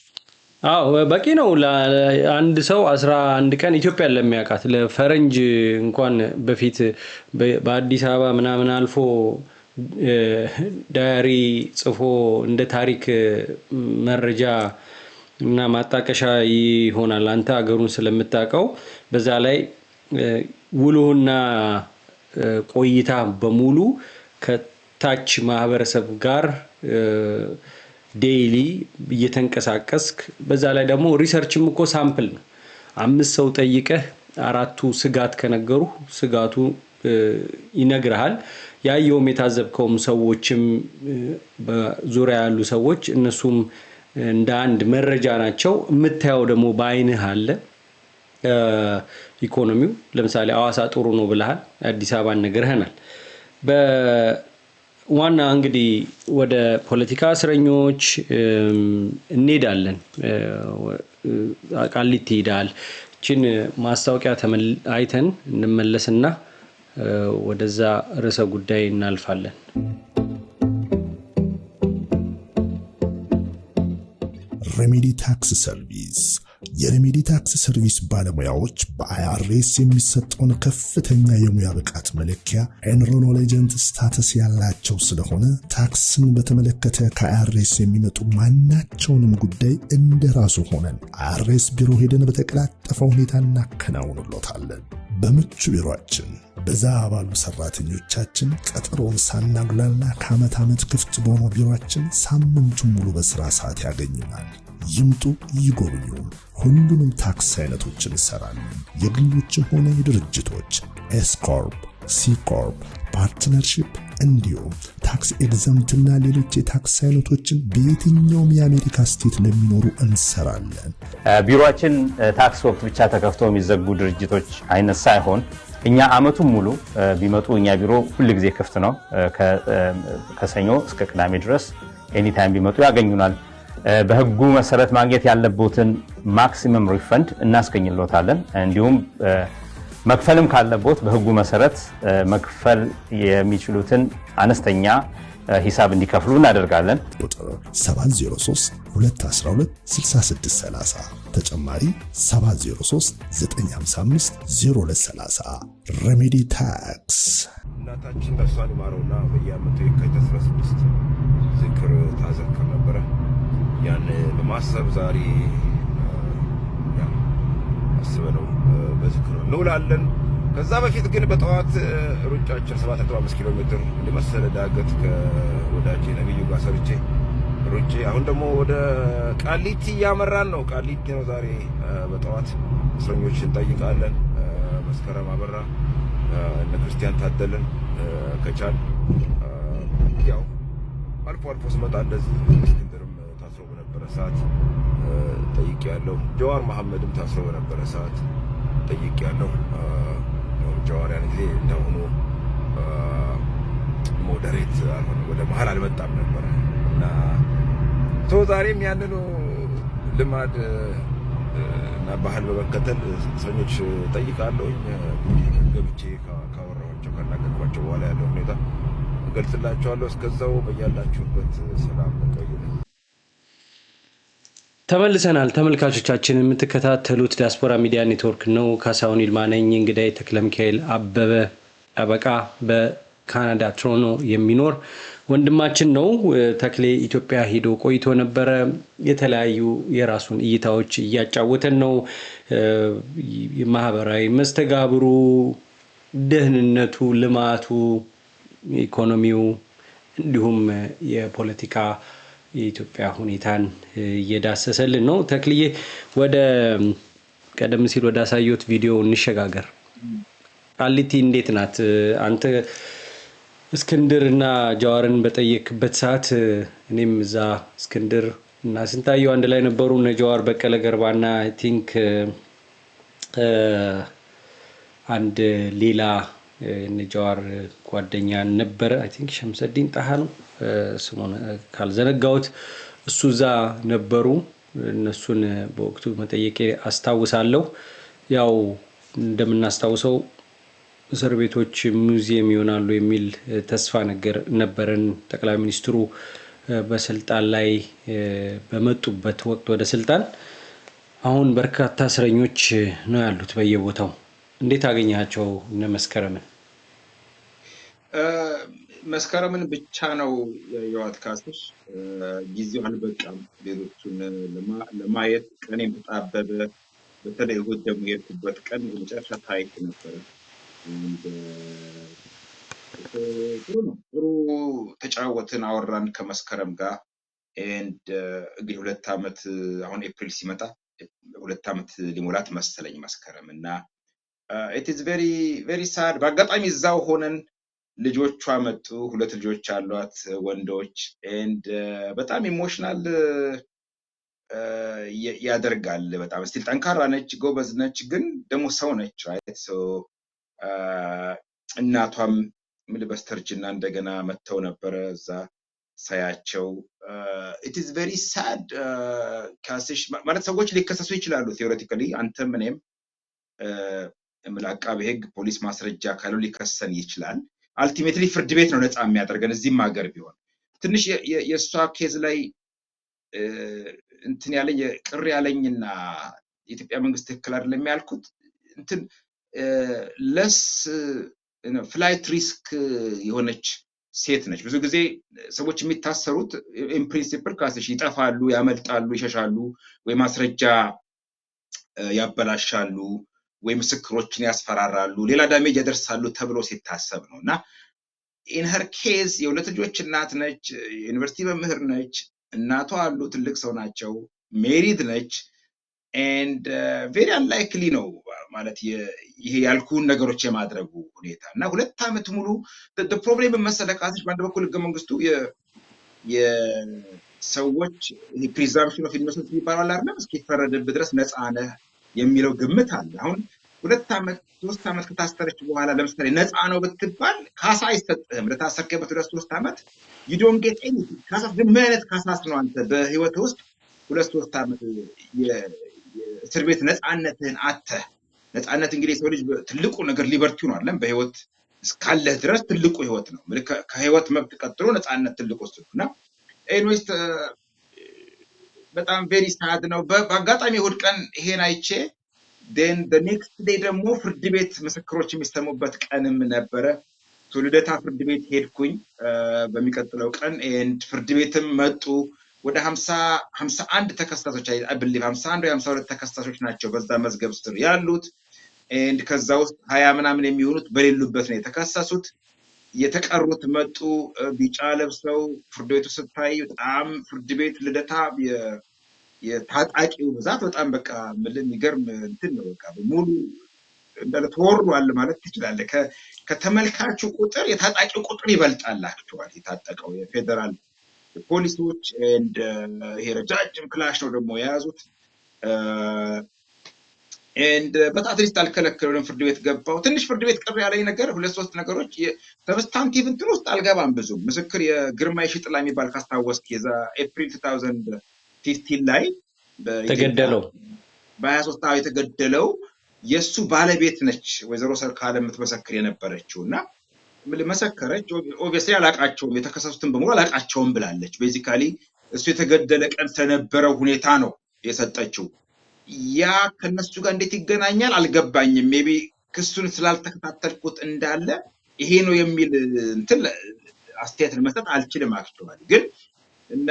በቂ ነው ለአንድ ሰው 11 ቀን ኢትዮጵያ ለሚያውቃት ለፈረንጅ እንኳን በፊት በአዲስ አበባ ምናምን አልፎ ዳይሪ ጽፎ እንደ ታሪክ መረጃ እና ማጣቀሻ ይሆናል አንተ አገሩን ስለምታውቀው በዛ ላይ ውሎና ቆይታ በሙሉ ከታች ማህበረሰብ ጋር ዴይሊ እየተንቀሳቀስክ በዛ ላይ ደግሞ ሪሰርችም እኮ ሳምፕል ነው 5 ሰው ጠይቀህ 4ቱ ስጋት ከነገሩ ስጋቱ ይነግራል ያየውም የታዘብከውም ሰዎችም በዙሪያ ያሉ ሰዎች እነሱም እንደ አንድ መረጃ ናቸው የምታየው ደግሞ በአይንህ አለ ኢኮኖሚው ለምሳሌ አዋሳ ጥሩ ነው ብለሃል አዲስ አበባ ነገርህናል ዋና እንግዲህ ወደ ፖለቲካ እስረኞች እንሄዳለን ቃሊቲ ሄዳል እቺን ማስታወቂያ አይተን እንመለስና ወደዛ ርዕሰ ጉዳይ እናልፋለን። ሬሜዲ ታክስ ሰርቪስ የሬሜዲ ታክስ ሰርቪስ ባለሙያዎች በአይአርኤስ የሚሰጠውን ከፍተኛ የሙያ ብቃት መለኪያ ኤንሮኖሌጀንት ስታተስ ያላቸው ስለሆነ ታክስን በተመለከተ ከአይአርኤስ የሚመጡ ማናቸውንም ጉዳይ እንደራሱ ሆነን አይአርኤስ ቢሮ ሄደን በተቀላጠፈ ሁኔታ እናከናውንሎታለን። በምቹ ቢሮአችን በዛ ባሉ ሰራተኞቻችን ቀጠሮን ሳናጉላላ ከዓመት ዓመት ክፍት በሆነው ቢሮአችን ሳምንቱን ሙሉ በስራ ሰዓት ያገኙናል። ይምጡ ይጎብኙ። ሁሉንም ታክስ አይነቶችን እንሰራለን። የግሎችም ሆነ የድርጅቶች ኤስ ኮርፕ፣ ሲ ኮርፕ፣ ፓርትነርሺፕ እንዲሁም ታክስ ኤግዘምትና ሌሎች የታክስ አይነቶችን በየትኛውም የአሜሪካ ስቴት ለሚኖሩ እንሰራለን። ቢሮአችን ታክስ ወቅት ብቻ ተከፍተው የሚዘጉ ድርጅቶች አይነት ሳይሆን እኛ አመቱን ሙሉ ቢመጡ እኛ ቢሮ ሁሉ ጊዜ ክፍት ነው። ከሰኞ እስከ ቅዳሜ ድረስ ኤኒ ታይም ቢመጡ ያገኙናል። በህጉ መሰረት ማግኘት ያለቦትን ማክሲመም ሪፈንድ እናስገኝሎታለን። እንዲሁም መክፈልም ካለቦት በህጉ መሰረት መክፈል የሚችሉትን አነስተኛ ሂሳብ እንዲከፍሉ እናደርጋለን። ቁጥር 703-212-6630 ተጨማሪ 703-955-0230 ሬሜዲ ታክስ። እናታችን ነፍሷን ይማረውና በየዓመቱ የካቲት 16 ዝክር ታዘክር ነበረ። ያን በማሰብ ዛሬ አስበነው በዝክር እንውላለን። ከዛ በፊት ግን በጠዋት ሩጫችን 7.5 ኪሎ ሜትር ለመሰለ ዳገት ከወዳጄ ነብዩ ጋር ሰርቼ ሩጬ አሁን ደግሞ ወደ ቃሊቲ ያመራን ነው። ቃሊቲ ነው ዛሬ በጠዋት እስረኞችን እንጠይቃለን። መስከረም አበራ እነ ክርስቲያን ታደለን ከቻል ያው አልፎ ስመጣ እንደዚህ እስክንድርም ታስሮ በነበረ ሰዓት ጠይቄያለሁ። ጀዋር መሐመድም ታስሮ በነበረ ሰዓት ጠይቄያለሁ። ጀዋር ያን ጊዜ እንደሆኑ ሞዴሬት አልሆነም፣ ወደ መሀል አልመጣም ነበር እና ዛሬም ያንኑ ልማድ እና ባህል በመከተል እስረኞች ጠይቃለሁኝ። ገብቼ ካወራኋቸው ካናገርኳቸው በኋላ ያለው ሁኔታ እገልጽላቸዋለሁ። እስከዛው በያላችሁበት ሰላም ቆዩ። ተመልሰናል። ተመልካቾቻችን የምትከታተሉት ዲያስፖራ ሚዲያ ኔትወርክ ነው። ካሳሁን ይልማ ነኝ። እንግዳይ ተክለሚካኤል አበበ ጠበቃ በካናዳ ቶሮንቶ የሚኖር ወንድማችን ነው። ተክሌ ኢትዮጵያ ሄዶ ቆይቶ ነበረ። የተለያዩ የራሱን እይታዎች እያጫወተን ነው። ማህበራዊ መስተጋብሩ፣ ደህንነቱ፣ ልማቱ፣ ኢኮኖሚው እንዲሁም የፖለቲካ የኢትዮጵያ ሁኔታን እየዳሰሰልን ነው። ተክልዬ ወደ ቀደም ሲል ወደ አሳየሁት ቪዲዮ እንሸጋገር። ቃሊቲ እንዴት ናት? አንተ እስክንድር እና ጀዋርን በጠየቅበት ሰዓት እኔም እዛ እስክንድር እና ስንታየው አንድ ላይ ነበሩ። እነ ጀዋር በቀለ ገርባና አይ ቲንክ አንድ ሌላ እነ ጀዋር ጓደኛ ነበረ። አይ ቲንክ ሸምሰዲን ጣሃ ነው ስሙን ካልዘነጋሁት፣ እሱ እዛ ነበሩ። እነሱን በወቅቱ መጠየቄ አስታውሳለሁ። ያው እንደምናስታውሰው እስር ቤቶች ሙዚየም ይሆናሉ የሚል ተስፋ ነገር ነበረን። ጠቅላይ ሚኒስትሩ በስልጣን ላይ በመጡበት ወቅት ወደ ስልጣን አሁን በርካታ እስረኞች ነው ያሉት በየቦታው። እንዴት አገኛቸው እነ መስከረምን? መስከረምን ብቻ ነው ያየኋት ካስሽ። ጊዜው አልበቃም ሌሎቹን ለማየት። ቀኔም ተጣበበ። በተለይ እሑድ ደግሞ የሄድኩበት ቀን የመጨረሻ ታይት ነበረ። ጥሩ ነው። ጥሩ ተጫወትን፣ አወራን ከመስከረም ጋር። እንግዲህ 2 ዓመት አሁን ኤፕሪል ሲመጣ 2 ዓመት ሊሞላት መሰለኝ መስከረም እና it is very very sad። በአጋጣሚ እዛው ሆነን ልጆቿ መጡ። 2 ልጆች አሏት ወንዶች። በጣም ኢሞሽናል ያደርጋል። በጣም ስቲል ጠንካራ ነች፣ ጎበዝ ነች፣ ግን ደግሞ ሰው ነች። ራይት ሶ እናቷም ምን በስተርጅና እንደገና መተው ነበረ እዛ ሳያቸው። it is very sad ካስሽ ማለት ሰዎች ሊከሰሱ ይችላሉ ቴዎሬቲካሊ። አንተም እኔም አቃቤ ሕግ ፖሊስ ማስረጃ ካለው ሊከሰን ይችላል። አልቲሜትሊ ፍርድ ቤት ነው ነፃ የሚያደርገን እዚህም ሀገር ቢሆን። ትንሽ የእሷ ኬዝ ላይ እንትን ያለኝ ቅር ያለኝና የኢትዮጵያ መንግስት ትክክል አይደለም ያልኩት እንትን ለስ ፍላይት ሪስክ የሆነች ሴት ነች። ብዙ ጊዜ ሰዎች የሚታሰሩት ኢን ፕሪንሲፕል ካስሽ ይጠፋሉ፣ ያመልጣሉ፣ ይሸሻሉ፣ ወይ ማስረጃ ያበላሻሉ፣ ወይ ምስክሮችን ያስፈራራሉ፣ ሌላ ዳሜጅ ያደርሳሉ ተብሎ ሲታሰብ ነው። እና ኢን ሄር ኬዝ የ2 ልጆች እናት ነች፣ ዩኒቨርሲቲ መምህር ነች፣ እናቷ አሉ፣ ትልቅ ሰው ናቸው፣ ሜሪድ ነች። ቬሪ አንላይክሊ ነው ማለት ይሄ ያልኩን ነገሮች የማድረጉ ሁኔታ እና 2 ዓመት ሙሉ ፕሮብሌም መሰለካትሽ። በአንድ በኩል ህገ መንግስቱ የሰዎች ፕሪዛምፕሽን ኦፍ ኢኖሰንስ ይባላል አይደል? እስኪፈረድብህ ድረስ ነፃ ነህ የሚለው ግምት አለ። አሁን 2 ዓመት 3 ዓመት ከታሰረች በኋላ ለምሳሌ ነፃ ነው ብትባል ካሳ አይሰጥህም። ለታሰርከበት 3 ዓመት you don't get anything። ካሳ ግን ምን አይነት ካሳስ ነው አንተ በህይወት ውስጥ 2-3 ዓመት የእስር ቤት ነፃነትህን አተህ? ነፃነት እንግዲህ የሰው ልጅ ትልቁ ነገር ሊበርቲው ነው አይደል? በህይወት እስካለህ ድረስ ትልቁ ህይወት ነው። ከህይወት መብት ቀጥሎ ነፃነት ትልቁ እሱ ነው። እና ኤኒዌይስ በጣም ቬሪ ሳድ ነው። በአጋጣሚ እሑድ ቀን ይሄን አይቼ then the next day ደግሞ ፍርድ ቤት ምስክሮች የሚሰሙበት ቀንም ነበረ። ልደታ ፍርድ ቤት ሄድኩኝ በሚቀጥለው ቀን። ፍርድ ቤትም መጡ። ወደ 51 ተከሳሾች አይ ቢሊቭ 51 ወይ 52 ተከሳሾች ናቸው በዛ መዝገብ ስር ያሉት። ከዛ ውስጥ 20 ምናምን የሚሆኑት በሌሉበት ነው የተከሰሱት። የተቀሩት መጡ ቢጫ ለብሰው። ፍርድ ቤቱ ስታይ በጣም ፍርድ ቤት ልደታ የታጣቂው ብዛት በጣም በቃ ምንም የሚገርም እንትን ነው። በቃ በሙሉ እንዳለ ተወሯል ማለት ትችላለህ። ከተመልካቹ ቁጥር የታጣቂው ቁጥር ይበልጣል። አክቹዋሊ የታጠቀው የፌደራል ፖሊሶች ይሄ ረጃጅም ክላሽ ነው ደግሞ የያዙት። and but at least አልከለከሉንም ፍርድ ቤት ገባው ትንሽ ፍርድ ቤት ቅር ያለኝ ነገር ሁለት ሶስት ነገሮች ሰብስታንቲቭ እንትን ውስጥ አልገባም ብዙ ምስክር የግርማይ ሽጥላ የሚባል ካስታወስክ የዛ ኤፕሪል 2015 ላይ ተገደለው በ23 ዓመት የተገደለው የሱ ባለቤት ነች ወይዘሮ ሰርካለ የምትመሰክር የነበረችውና መሰከረች ኦብቪየስሊ አላቃቸውም የተከሰሱትን በሙሉ አላቃቸውም ብላለች ቤዚካሊ እሱ የተገደለ ቀን ስለነበረው ሁኔታ ነው የሰጠችው ያ ከነሱ ጋር እንዴት ይገናኛል አልገባኝም ሜቢ ክሱን ስላልተከታተልኩት እንዳለ ይሄ ነው የሚል እንትን አስተያየት ለመስጠት አልችልም አክቹዋሊ ግን እነ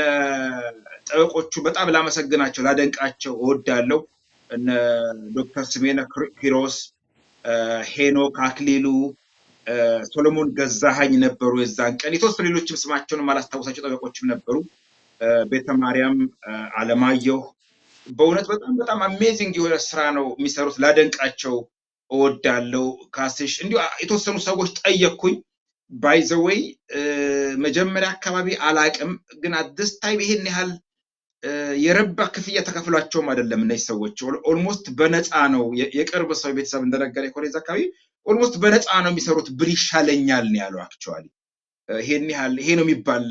ጠበቆቹ በጣም ላመሰግናቸው ላደንቃቸው እወዳለሁ እነ ዶክተር ስሜነ ኪሮስ ሄኖክ አክሊሉ ሶሎሞን ገዛሃኝ ነበሩ የዛን ቀን የተወሰኑ ሌሎችም ስማቸውን ማላስታውሳቸው ጠበቆችም ነበሩ ቤተ ማርያም አለማየሁ በእውነት በጣም አሜዚንግ የሆነ ስራ ነው የሚሰሩት ላደንቃቸው እወዳለሁ ካስሽ እንዲሁ የተወሰኑ ሰዎች ጠየቅኩኝ ባይ ዘ ዌይ መጀመሪያ አካባቢ አላቅም ግን አዲስ ታይም ይሄን ያህል የረባ ክፍያ ተከፍሏቸውም አይደለም እነዚህ ሰዎች ኦልሞስት በነፃ ነው የቅርብ ሰው ቤተሰብ እንደነገረ ኮሌጅ አካባቢ ኦልሞስት በነፃ ነው የሚሰሩት ብር ይሻለኛል ነው ያለው አክቹአሊ ይሄን ያህል ይሄ ነው የሚባል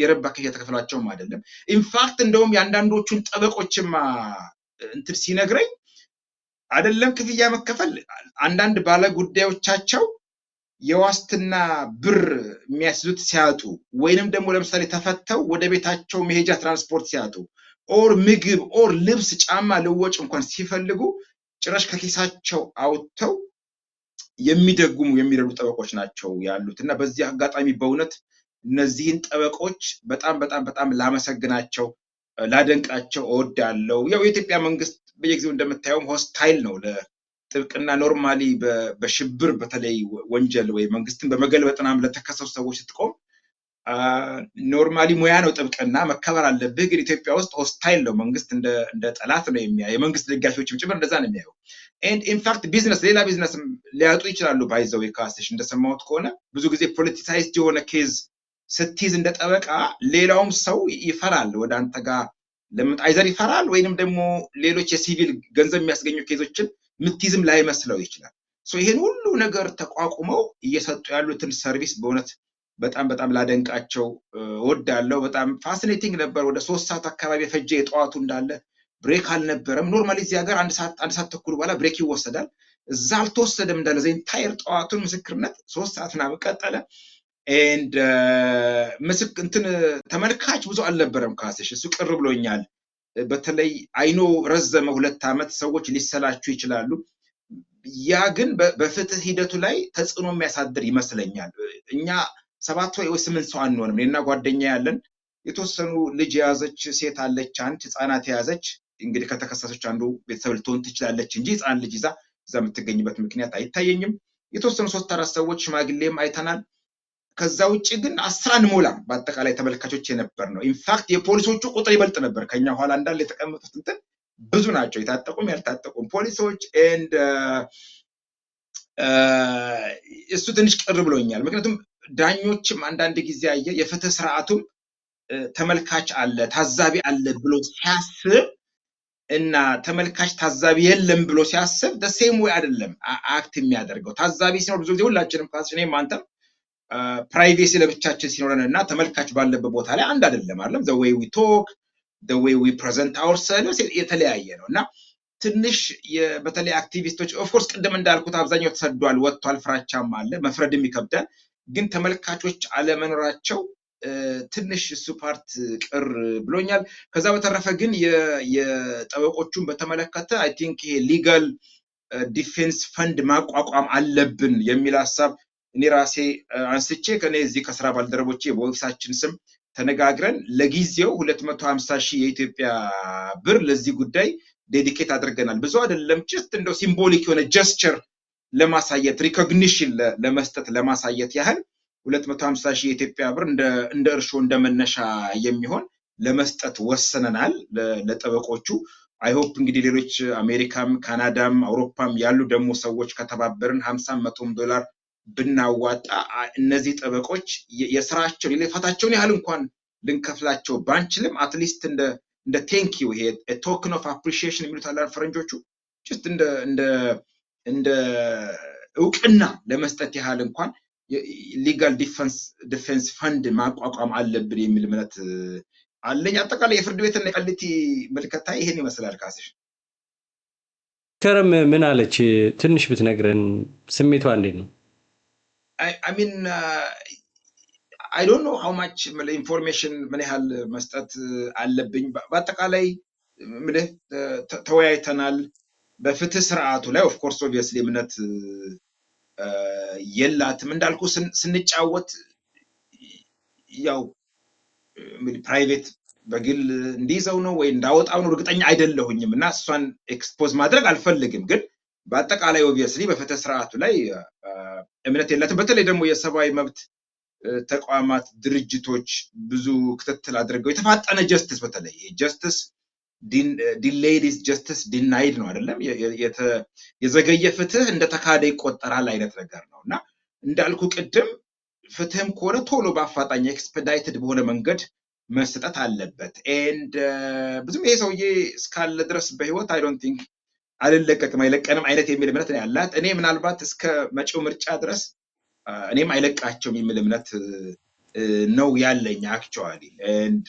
የረባ ክፍያ ተከፍሏቸውም አይደለም ኢንፋክት እንደውም ያንዳንዶቹን ጠበቆችማ እንትን ሲነግረኝ አይደለም ክፍያ መከፈል አንዳንድ ባለ ጉዳዮቻቸው የዋስትና ብር የሚያስዙት ሲያጡ ወይንም ደግሞ ለምሳሌ ተፈተው ወደ ቤታቸው መሄጃ ትራንስፖርት ሲያጡ ኦር ምግብ ኦር ልብስ ጫማ ልወጭ እንኳን ሲፈልጉ ጭራሽ ከኪሳቸው አውጥተው የሚደጉሙ የሚረዱ ጠበቆች ናቸው ያሉትና በዚህ አጋጣሚ በእውነት እነዚህን ጠበቆች በጣም ላመሰግናቸው ላደንቃቸው እወዳለሁ ያው የኢትዮጵያ መንግስት በየጊዜው እንደምታየው ሆስታይል ነው ለጥብቅና ኖርማሊ በሽብር በተለይ ወንጀል ወይ መንግስትን በመገልበጥናም ለተከሰሱ ሰዎች ስትቆም ኖርማሊ ሙያ ነው ጥብቅና መከበር አለብህ ግን ኢትዮጵያ ውስጥ ሆስታይል ነው መንግስት እንደ ጠላት ነው የሚያየው የመንግስት ደጋፊዎችም ጭምር እንደዛ ነው የሚያየው and in fact business ሌላ ቢዝነስ ሊያጡ ይችላሉ ባይዘው የካስሽ እንደሰማሁት ከሆነ ብዙ ጊዜ ፖለቲሳይዝድ የሆነ ኬዝ ስትይዝ እንደ ጠበቃ ሌላውም ሰው ይፈራል ወደ አንተ ጋር ለምን አይዘር ይፈራል ወይንም ደግሞ ሌሎች የሲቪል ገንዘብ የሚያስገኙ ኬዞችን ምትይዝም ላይ መስለው ይችላል ሶ ይሄን ሁሉ ነገር ተቋቁመው እየሰጡ ያሉትን ሰርቪስ በእውነት በጣም ላደንቃቸው እወዳለሁ በጣም ፋሲኔቲንግ ነበር ወደ 3 ሰዓት አካባቢ ፈጀ የጧቱ እንዳለ ብሬክ አልነበረም ኖርማሊ እዚህ ሀገር አንድ ሰዓት ተኩል በኋላ ብሬክ ይወሰዳል እዛ አልተወሰደም እንዳለ ዘ ኢንታየር ጧቱን ምስክርነት 3 ሰዓት ነው ቀጠለ and ምስክር እንትን ተመልካች ብዙ አልነበረም ካስሽ እሱ ቅር ብሎኛል በተለይ አይኖ ረዘመ 2 ዓመት ሰዎች ሊሰላችሁ ይችላሉ ያ ግን በፍትህ ሂደቱ ላይ ተጽዕኖ የሚያሳድር ይመስለኛል እኛ 7 ወይ 8 ሰው አንሆንም እና ጓደኛ ያለን የተወሰኑ ልጅ ያዘች ሴት አለች አንድ ህፃናት ያዘች እንግዲህ ከተከሰሰች አንዱ ቤተሰብ ልትሆን ትችላለች እንጂ ህፃን ልጅ እዛ የምትገኝበት ምክንያት አይታየኝም የተወሰኑ 3-4 ሰዎች ሽማግሌም አይተናል ከዛ ውጪ ግን 10 አንሞላም በአጠቃላይ ተመልካቾች የነበር ነው ኢንፋክት የፖሊሶቹ ቁጥር ይበልጥ ነበር ከኛ ኋላ እንዳለ የተቀመጡት እንትን ብዙ ናቸው የታጠቁም ያልታጠቁም ፖሊሶች and እሱ ትንሽ ቅር ብሎኛል ምክንያቱም ዳኞችም አንዳንድ ጊዜ የፍትህ ስርዓቱም ተመልካች አለ ታዛቢ አለ ብሎ ሲያስብ እና ተመልካች ታዛቢ የለም ብሎ ሲያስብ the same way አይደለም አክት የሚያደርገው ታዛቢ ሲኖር ብዙ ጊዜ ሁላችንም ካስኔም አንተም ፕራይቬሲ ለብቻችን ሲኖርና ተመልካች ባለበት ቦታ ላይ አንድ አይደለም አይደለም the way we talk the way we present ourselves የተለያየ ነውና ትንሽ በተለይ አክቲቪስቶች ኦፍ ኮርስ ቀደም እንዳልኩት አብዛኛው ተሰዷል ወጥቷል ፍራቻም አለ መፍረድም ይከብዳል ግን ተመልካቾች አለመኖራቸው ትንሽ ሱፓርት ቅር ብሎኛል ከዛ በተረፈ ግን የጠበቆቹን በተመለከተ አይ ቲንክ ይሄ ሊጋል ዲፌንስ ፈንድ ማቋቋም አለብን የሚል ሐሳብ እኔ ራሴ አንስቼ ከኔ እዚህ ከስራ ባልደረቦቼ በኦፊሳችን ስም ተነጋግረን ለጊዜው 250,000 የኢትዮጵያ ብር ለዚህ ጉዳይ ዴዲኬት አድርገናል ብዙ አይደለም just እንደው ሲምቦሊክ የሆነ ጀስቸር ለማሳየት ሪኮግኒሽን ለመስጠት ለማሳየት ያህል 250,000 የኢትዮጵያ ብር እንደ እርሾ እንደመነሻ የሚሆን ለመስጠት ወሰነናል ለጠበቆቹ አይ ሆፕ እንግዲህ ሌሎች አሜሪካም ካናዳም አውሮፓም ያሉ ደግሞ ሰዎች ከተባበርን $50-100 ብናዋጣ እነዚህ ጠበቆች የስራቸው ለፈታቸውን ያህል እንኳን ልንከፍላቸው ባንችልም አትሊስት እንደ እንደ ቴንኪው ይሄ ቶክን ኦፍ አፕሪሺዬሽን የሚሉት አለ ፈረንጆቹ ጀስት እንደ እውቅና ለመስጠት ያህል እንኳን ሊጋል ዲፌንስ ፈንድ ማቋቋም አለብን የሚል እምነት አለኝ። አጠቃላይ የፍርድ ቤትና የቃሊቲ ምልከታ ይሄን ይመስላል። ካስሽ ከረም ምን አለች? ትንሽ ብትነግረን ስሜቷ እንዴት ነው? I mean, I don't know how much ኢንፎርሜሽን ምን ያህል መስጠት አለብኝ። በአጠቃላይ ምልህ ተወያይተናል። በፍትህ ስርዓቱ ላይ ኦፍ ኮርስ ኦብቪየስሊ እምነት የላትም እንዳልኩ ስንጫወት ያው ፕራይቬት በግል እንዲይዘው ነው ወይ እንዳወጣው ነው እርግጠኛ አይደለሁኝም እና እሷን ኤክስፖዝ ማድረግ አልፈልግም። ግን በአጠቃላይ ኦብቪየስሊ በፍትህ ስርዓቱ ላይ እምነት የላትም። በተለይ ደግሞ የሰብአዊ መብት ተቋማት ድርጅቶች ብዙ ክትትል አድርገው የተፋጠነ ጀስቲስ በተለይ ጀስቲስ ዲሌይድ ኢዝ ጀስቲስ ዲናይድ ነው አይደለም፣ የዘገየ ፍትህ እንደተካደ ይቆጠራል አይነት ነገር ነው እና እንዳልኩ ቅድም ፍትህም ከሆነ ቶሎ በአፋጣኝ ኤክስፔዳይትድ በሆነ መንገድ መስጠት አለበት። ኤንድ ብዙም ይሄ ሰውዬ እስካለ ድረስ በህይወት አይ ዶንት ቲንክ አልለቀቅም አይለቀንም አይነት የሚል እምነት ነው ያላት። እኔ ምናልባት እስከ መጪው ምርጫ ድረስ እኔም አይለቃቸውም የሚል እምነት ነው ያለኝ አክቹዋሊ። ኤንድ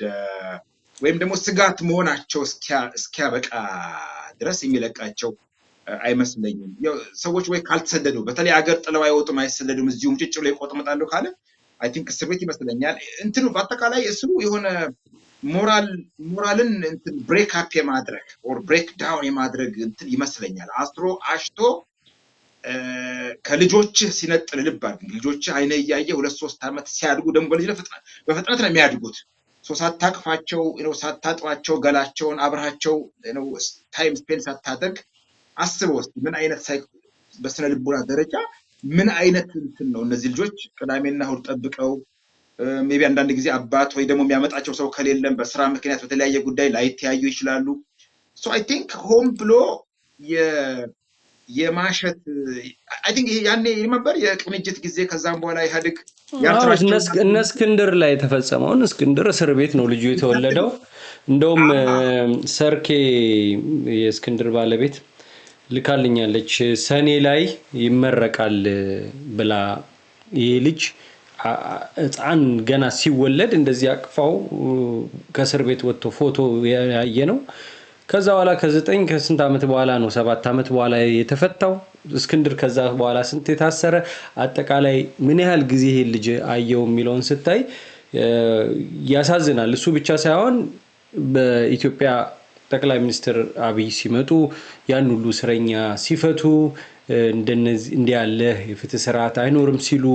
ወይም ደግሞ ስጋት መሆናቸው እስኪያበቃ ድረስ የሚለቃቸው አይመስለኝም። ሰዎች ወይ ካልተሰደዱ በተለይ ሀገር ጥለው አይወጡም አይሰደዱም እዚሁም ጭጭ ብለው ይቆጥመጣሉ ካለ አይ ቲንክ እስር ቤት ይመስለኛል። እንትኑ በአጠቃላይ እሱ የሆነ ሞራልን እንትን ብሬክ አፕ የማድረግ ኦር ብሬክ ዳውን የማድረግ እንትን ይመስለኛል። አስሮ አሽቶ ከልጆች ሲነጥል ልብ አድርግ። ልጆች አይነ እያየ 2-3 ዓመት ሲያድጉ ደግሞ በፍጥነት ነው የሚያድጉት። ሳታቅፋቸው ሳታጥባቸው ገላቸውን አብራቸው ታይም ስፔንድ ሳታደርግ አስበው እስኪ ምን አይነት በስነ ልቦና ደረጃ ምን አይነት እንትን ነው እነዚህ ልጆች ቅዳሜና እሑድ ጠብቀው ሜቢ አንዳንድ ጊዜ አባት ወይ ደግሞ የሚያመጣቸው ሰው ከሌለም በስራ ምክንያት በተለያየ ጉዳይ ላይተያዩ ይችላሉ። ሶ አይ ቲንክ ሆም ብሎ የማሸት አይ ቲንክ ያኔ ይመበር የቅንጅት ጊዜ ከዛም በኋላ ኢህአዴግ እነ እስክንድር ላይ ተፈጸመውን እስክንድር እስር ቤት ነው ልጁ የተወለደው። እንደውም ሰርኬ የእስክንድር ባለቤት ልካልኛለች ሰኔ ላይ ይመረቃል ብላ ይሄ ልጅ ህፃን ገና ሲወለድ እንደዚህ አቅፋው ከእስር ቤት ወጥቶ ፎቶ ያየ ነው። ከዛ በኋላ ከ9 ከስንት ዓመት በኋላ ነው 7 ዓመት በኋላ የተፈታው እስክንድር። ከዛ በኋላ ስንት የታሰረ አጠቃላይ ምን ያህል ጊዜ ይሄ ልጅ አየው የሚለውን ስታይ ያሳዝናል። እሱ ብቻ ሳይሆን በኢትዮጵያ ጠቅላይ ሚኒስትር አብይ ሲመጡ ያን ሁሉ እስረኛ ሲፈቱ እንደነዚህ እንዲያለ የፍትህ ስርዓት አይኖርም ሲሉ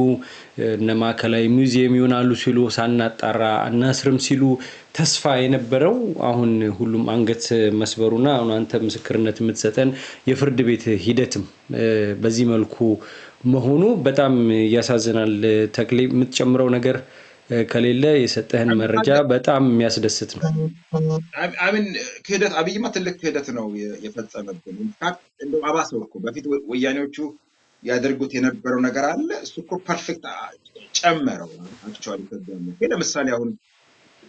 እነ ማዕከላዊ ሙዚየም ይሆናሉ ሲሉ ሳናጣራ አናስርም ሲሉ ተስፋ የነበረው አሁን ሁሉም አንገት መስበሩና አሁን አንተ ምስክርነት የምትሰጠን የፍርድ ቤት ሂደትም በዚህ መልኩ መሆኑ በጣም ያሳዝናል። ተክሌ የምትጨምረው ነገር ከሌለ የሰጠህን መረጃ በጣም የሚያስደስት ነው። አሚን ክህደት አብይማ ትልቅ ክህደት ነው የፈጸመብን። ኢንፋክት እንደው አባሰው እኮ በፊት ወያኔዎቹ ያደርጉት የነበረው ነገር አለ እሱ እኮ ፐርፌክት ጨመረው አክቹአሊ። ለምሳሌ አሁን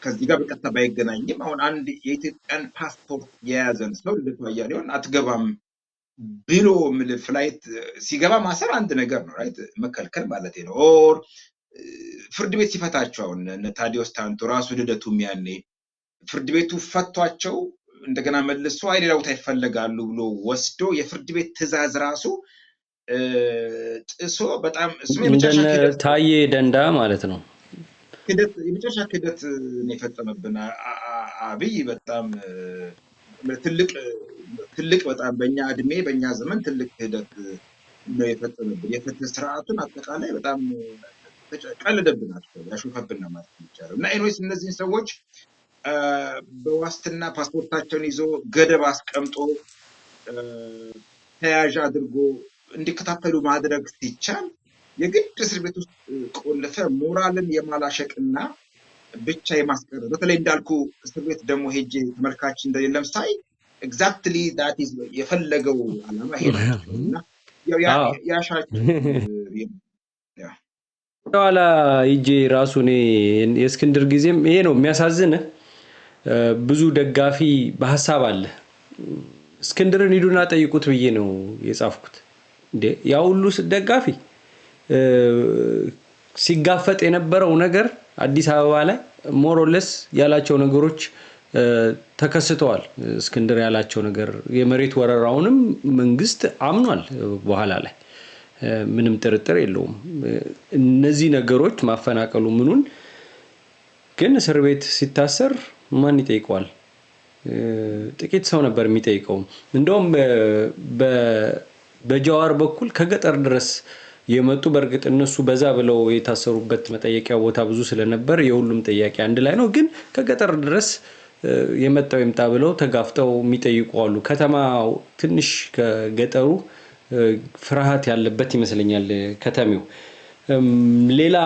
ከዚህ ጋር በቀጥታ ባይገናኝም አሁን አንድ የኢትዮጵያን ፓስፖርት የያዘን ሰው ልደቱ አያሌውን አትገባም ብሎ ፍላይት ሲገባ ማሰር አንድ ነገር ነው ራይት፣ መከልከል ማለት ነው። ኦር ፍርድ ቤት ሲፈታቸው አሁን ታዲዮስ ታንቱ ራሱ ልደቱም ያኔ ፍርድ ቤቱ ፈቷቸው እንደገና መልሶ ሌላ ቦታ ይፈለጋሉ ብሎ ወስዶ የፍርድ ቤት ትዕዛዝ ራሱ ጥሶ በጣም እሱ እንደነ ታዬ ደንዳ ማለት ነው የመጨረሻ ክህደት ነው የፈጸመብን አብይ። በጣም ትልቅ በጣም በእኛ እድሜ በእኛ ዘመን ትልቅ ክህደት ነው የፈጸመብን። የፍትህ ስርዓቱን አጠቃላይ በጣም ቀልደብናቸው ያሾፈብን ነው ማለት ይቻላል። እና ኤኒዌይስ እነዚህን ሰዎች በዋስትና ፓስፖርታቸውን ይዞ ገደብ አስቀምጦ ተያዥ አድርጎ እንዲከታተሉ ማድረግ ሲቻል የግድ እስር ቤት ውስጥ ቆልፈ ሞራልን የማላሸቅና ብቻ የማስቀረት በተለይ እንዳልኩ እስር ቤት ደግሞ ሄጄ ተመልካች እንደሌለም ሳይ ኤግዛክትሊ ዳት ኢዝ የፈለገው ዓላማ ሄዳቸውና ያሻቸው ኋላ ይጄ ራሱ እኔ የእስክንድር ጊዜም ይሄ ነው የሚያሳዝን። ብዙ ደጋፊ በሐሳብ አለ። እስክንድርን ሂዱና ጠይቁት ብዬ ነው የጻፍኩት። እንዴ ያ ሁሉ ደጋፊ ሲጋፈጥ የነበረው ነገር አዲስ አበባ ላይ ሞሮለስ ያላቸው ነገሮች ተከስተዋል። እስክንድር ያላቸው ነገር የመሬት ወረራውንም መንግስት አምኗል በኋላ ላይ ምንም ጥርጥር የለውም። እነዚህ ነገሮች ማፈናቀሉ ምኑን ግን እስር ቤት ሲታሰር ማን ይጠይቀዋል? ጥቂት ሰው ነበር የሚጠይቀው። እንደውም በጃዋር በኩል ከገጠር ድረስ የመጡ በርግጥ እነሱ በዛ ብለው የታሰሩበት መጠየቂያ ቦታ ብዙ ስለነበር የሁሉም ጥያቄ አንድ ላይ ነው። ግን ከገጠር ድረስ የመጣው ይምጣ ብለው ተጋፍጠው የሚጠይቁ አሉ። ከተማው ትንሽ ከገጠሩ ፍርሃት ያለበት ይመስለኛል ከተሜው። ሌላ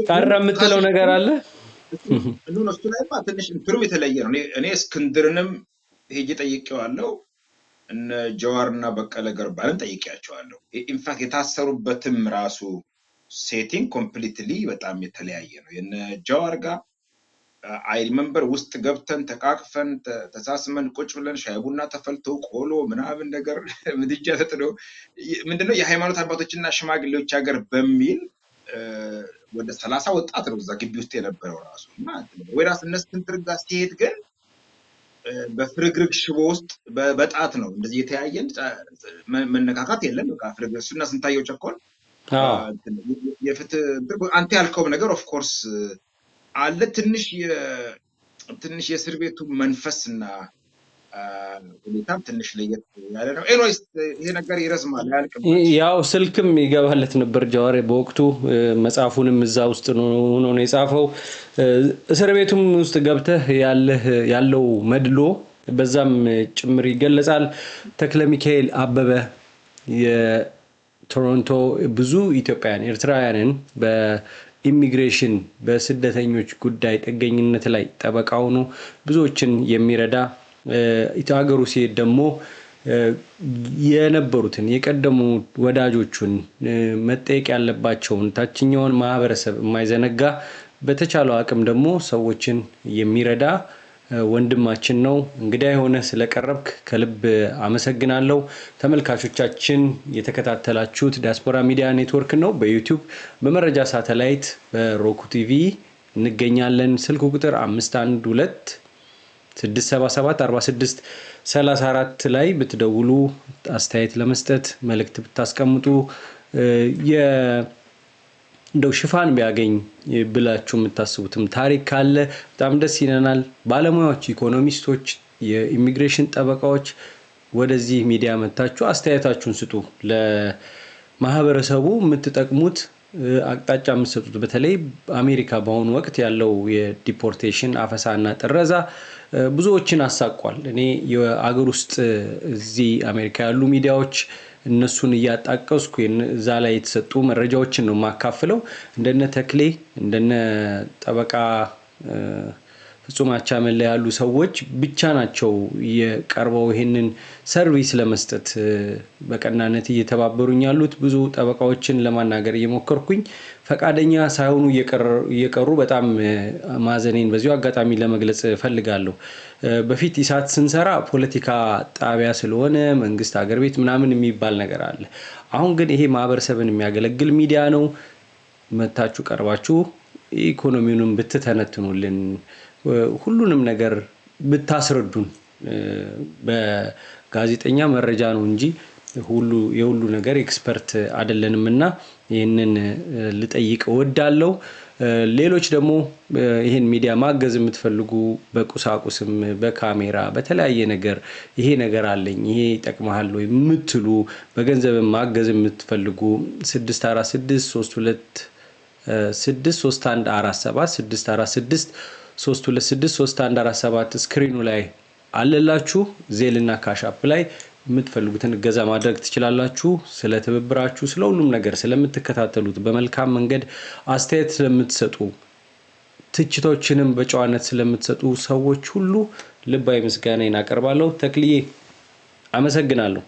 ቀረ የምትለው ነገር አለ? እሱ ላይ ትንሽ እንትኑ የተለየ ነው። እኔ እስክንድርንም ሄጄ ጠይቄዋለሁ፣ እነ ጀዋርና በቀለ ገርባን ጠይቄያቸዋለሁ። ኢንፋክት የታሰሩበትም ራሱ ሴቲንግ ኮምፕሊትሊ በጣም የተለያየ ነው። የነ ጀዋር ጋር አይ ሪመምበር ውስጥ ገብተን ተቃቅፈን ተሳስመን ቁጭ ብለን ሻይ ቡና ተፈልቶ ቆሎ ምናምን ነገር ምድጃ ተጥሎ ምንድነው የሃይማኖት አባቶችና ሽማግሌዎች ሀገር በሚል ወደ 30 ወጣት ነው እዛ ግቢ ውስጥ የነበረው ራሱ እና ወይራስ እነ እስክንድር ጋር ሲሄድ ግን በፍርግርግ ሽቦ ውስጥ በጣት ነው እንደዚህ የተያየን መነካካት የለም። በቃ ፍርግርግ እሱና ስንታየው ቸኮል የፍትህ አንተ ያልከው ነገር ኦፍ ኮርስ አለ። ትንሽ የእስር ቤቱ መንፈስና ሁኔታ ትንሽ ለየት ያለ ነው። ኤኒዌይስ ይሄ ነገር ይረዝማል ያልቅም። ያው ስልክም ይገባለት ነበር ጃዋር በወቅቱ መጽሐፉንም እዛ ውስጥ ነው የጻፈው። እስር ቤቱም ውስጥ ገብተህ ያለው መድሎ በዛም ጭምር ይገለጻል። ተክለ ሚካኤል አበበ የቶሮንቶ ብዙ ኢትዮጵያውያን ኤርትራውያንን በኢሚግሬሽን በስደተኞች ጉዳይ ጥገኝነት ላይ ጠበቃው ነው ብዙዎችን የሚረዳ ሀገሩ ሲሄድ ደግሞ የነበሩትን የቀደሙ ወዳጆቹን መጠየቅ ያለባቸውን ታችኛውን ማህበረሰብ የማይዘነጋ በተቻለው አቅም ደግሞ ሰዎችን የሚረዳ ወንድማችን ነው። እንግዲህ የሆነ ስለቀረብክ ከልብ አመሰግናለሁ። ተመልካቾቻችን የተከታተላችሁት ዲያስፖራ ሚዲያ ኔትወርክ ነው። በዩቲዩብ በመረጃ ሳተላይት በሮኩ ቲቪ እንገኛለን። ስልክ ቁጥር 512 677 46 34 ላይ ብትደውሉ አስተያየት ለመስጠት መልእክት ብታስቀምጡ እንደው ሽፋን ቢያገኝ ብላችሁ የምታስቡትም ታሪክ ካለ በጣም ደስ ይለናል። ባለሙያዎች፣ ኢኮኖሚስቶች፣ የኢሚግሬሽን ጠበቃዎች ወደዚህ ሚዲያ መታችሁ አስተያየታችሁን ስጡ። ለማህበረሰቡ የምትጠቅሙት አቅጣጫ የምትሰጡት በተለይ አሜሪካ በአሁኑ ወቅት ያለው የዲፖርቴሽን አፈሳና ጥረዛ ብዙዎችን አሳቋል። እኔ የአገር ውስጥ እዚህ አሜሪካ ያሉ ሚዲያዎች እነሱን እያጣቀስኩ እዛ ላይ የተሰጡ መረጃዎችን ነው የማካፍለው። እንደነ ተክሌ እንደነ ጠበቃ ፍጹም አቻመለ ያሉ ሰዎች ብቻ ናቸው የቀርበው ይሄንን ሰርቪስ ለመስጠት በቀናነት እየተባበሩኝ ያሉት። ብዙ ጠበቃዎችን ለማናገር እየሞከርኩኝ ፈቃደኛ ሳይሆኑ እየቀሩ በጣም ማዘኔን በዚሁ አጋጣሚ ለመግለጽ ፈልጋለሁ። በፊት ኢሳት ስንሰራ ፖለቲካ ጣቢያ ስለሆነ መንግስት ሀገር ቤት ምናምን የሚባል ነገር አለ። አሁን ግን ይሄ ማህበረሰብን የሚያገለግል ሚዲያ ነው። መታችሁ ቀርባችሁ ኢኮኖሚውንም ብትተነትኑልን ሁሉንም ነገር ብታስረዱን በጋዜጠኛ መረጃ ነው እንጂ የሁሉ ነገር ኤክስፐርት አይደለንምና ይሄንን ልጠይቅ እወዳለሁ። ሌሎች ደግሞ ይሄን ሚዲያ ማገዝ የምትፈልጉ በቁሳቁስም በካሜራ በተለያየ ነገር ይሄ ነገር አለኝ ይሄ ይጠቅማል ወይ የምትሉ በገንዘብ ማገዝ የምትፈልጉ 646 3147 646 ስክሪኑ ላይ አለላችሁ። ዜልና ካሻፕ ላይ የምትፈልጉትን እገዛ ማድረግ ትችላላችሁ። ስለ ትብብራችሁ፣ ስለ ሁሉም ነገር ስለምትከታተሉት፣ በመልካም መንገድ አስተያየት ስለምትሰጡ፣ ትችቶችንም በጨዋነት ስለምትሰጡ ሰዎች ሁሉ ልባዊ ምስጋናዬን አቀርባለሁ። ተክልዬ አመሰግናለሁ።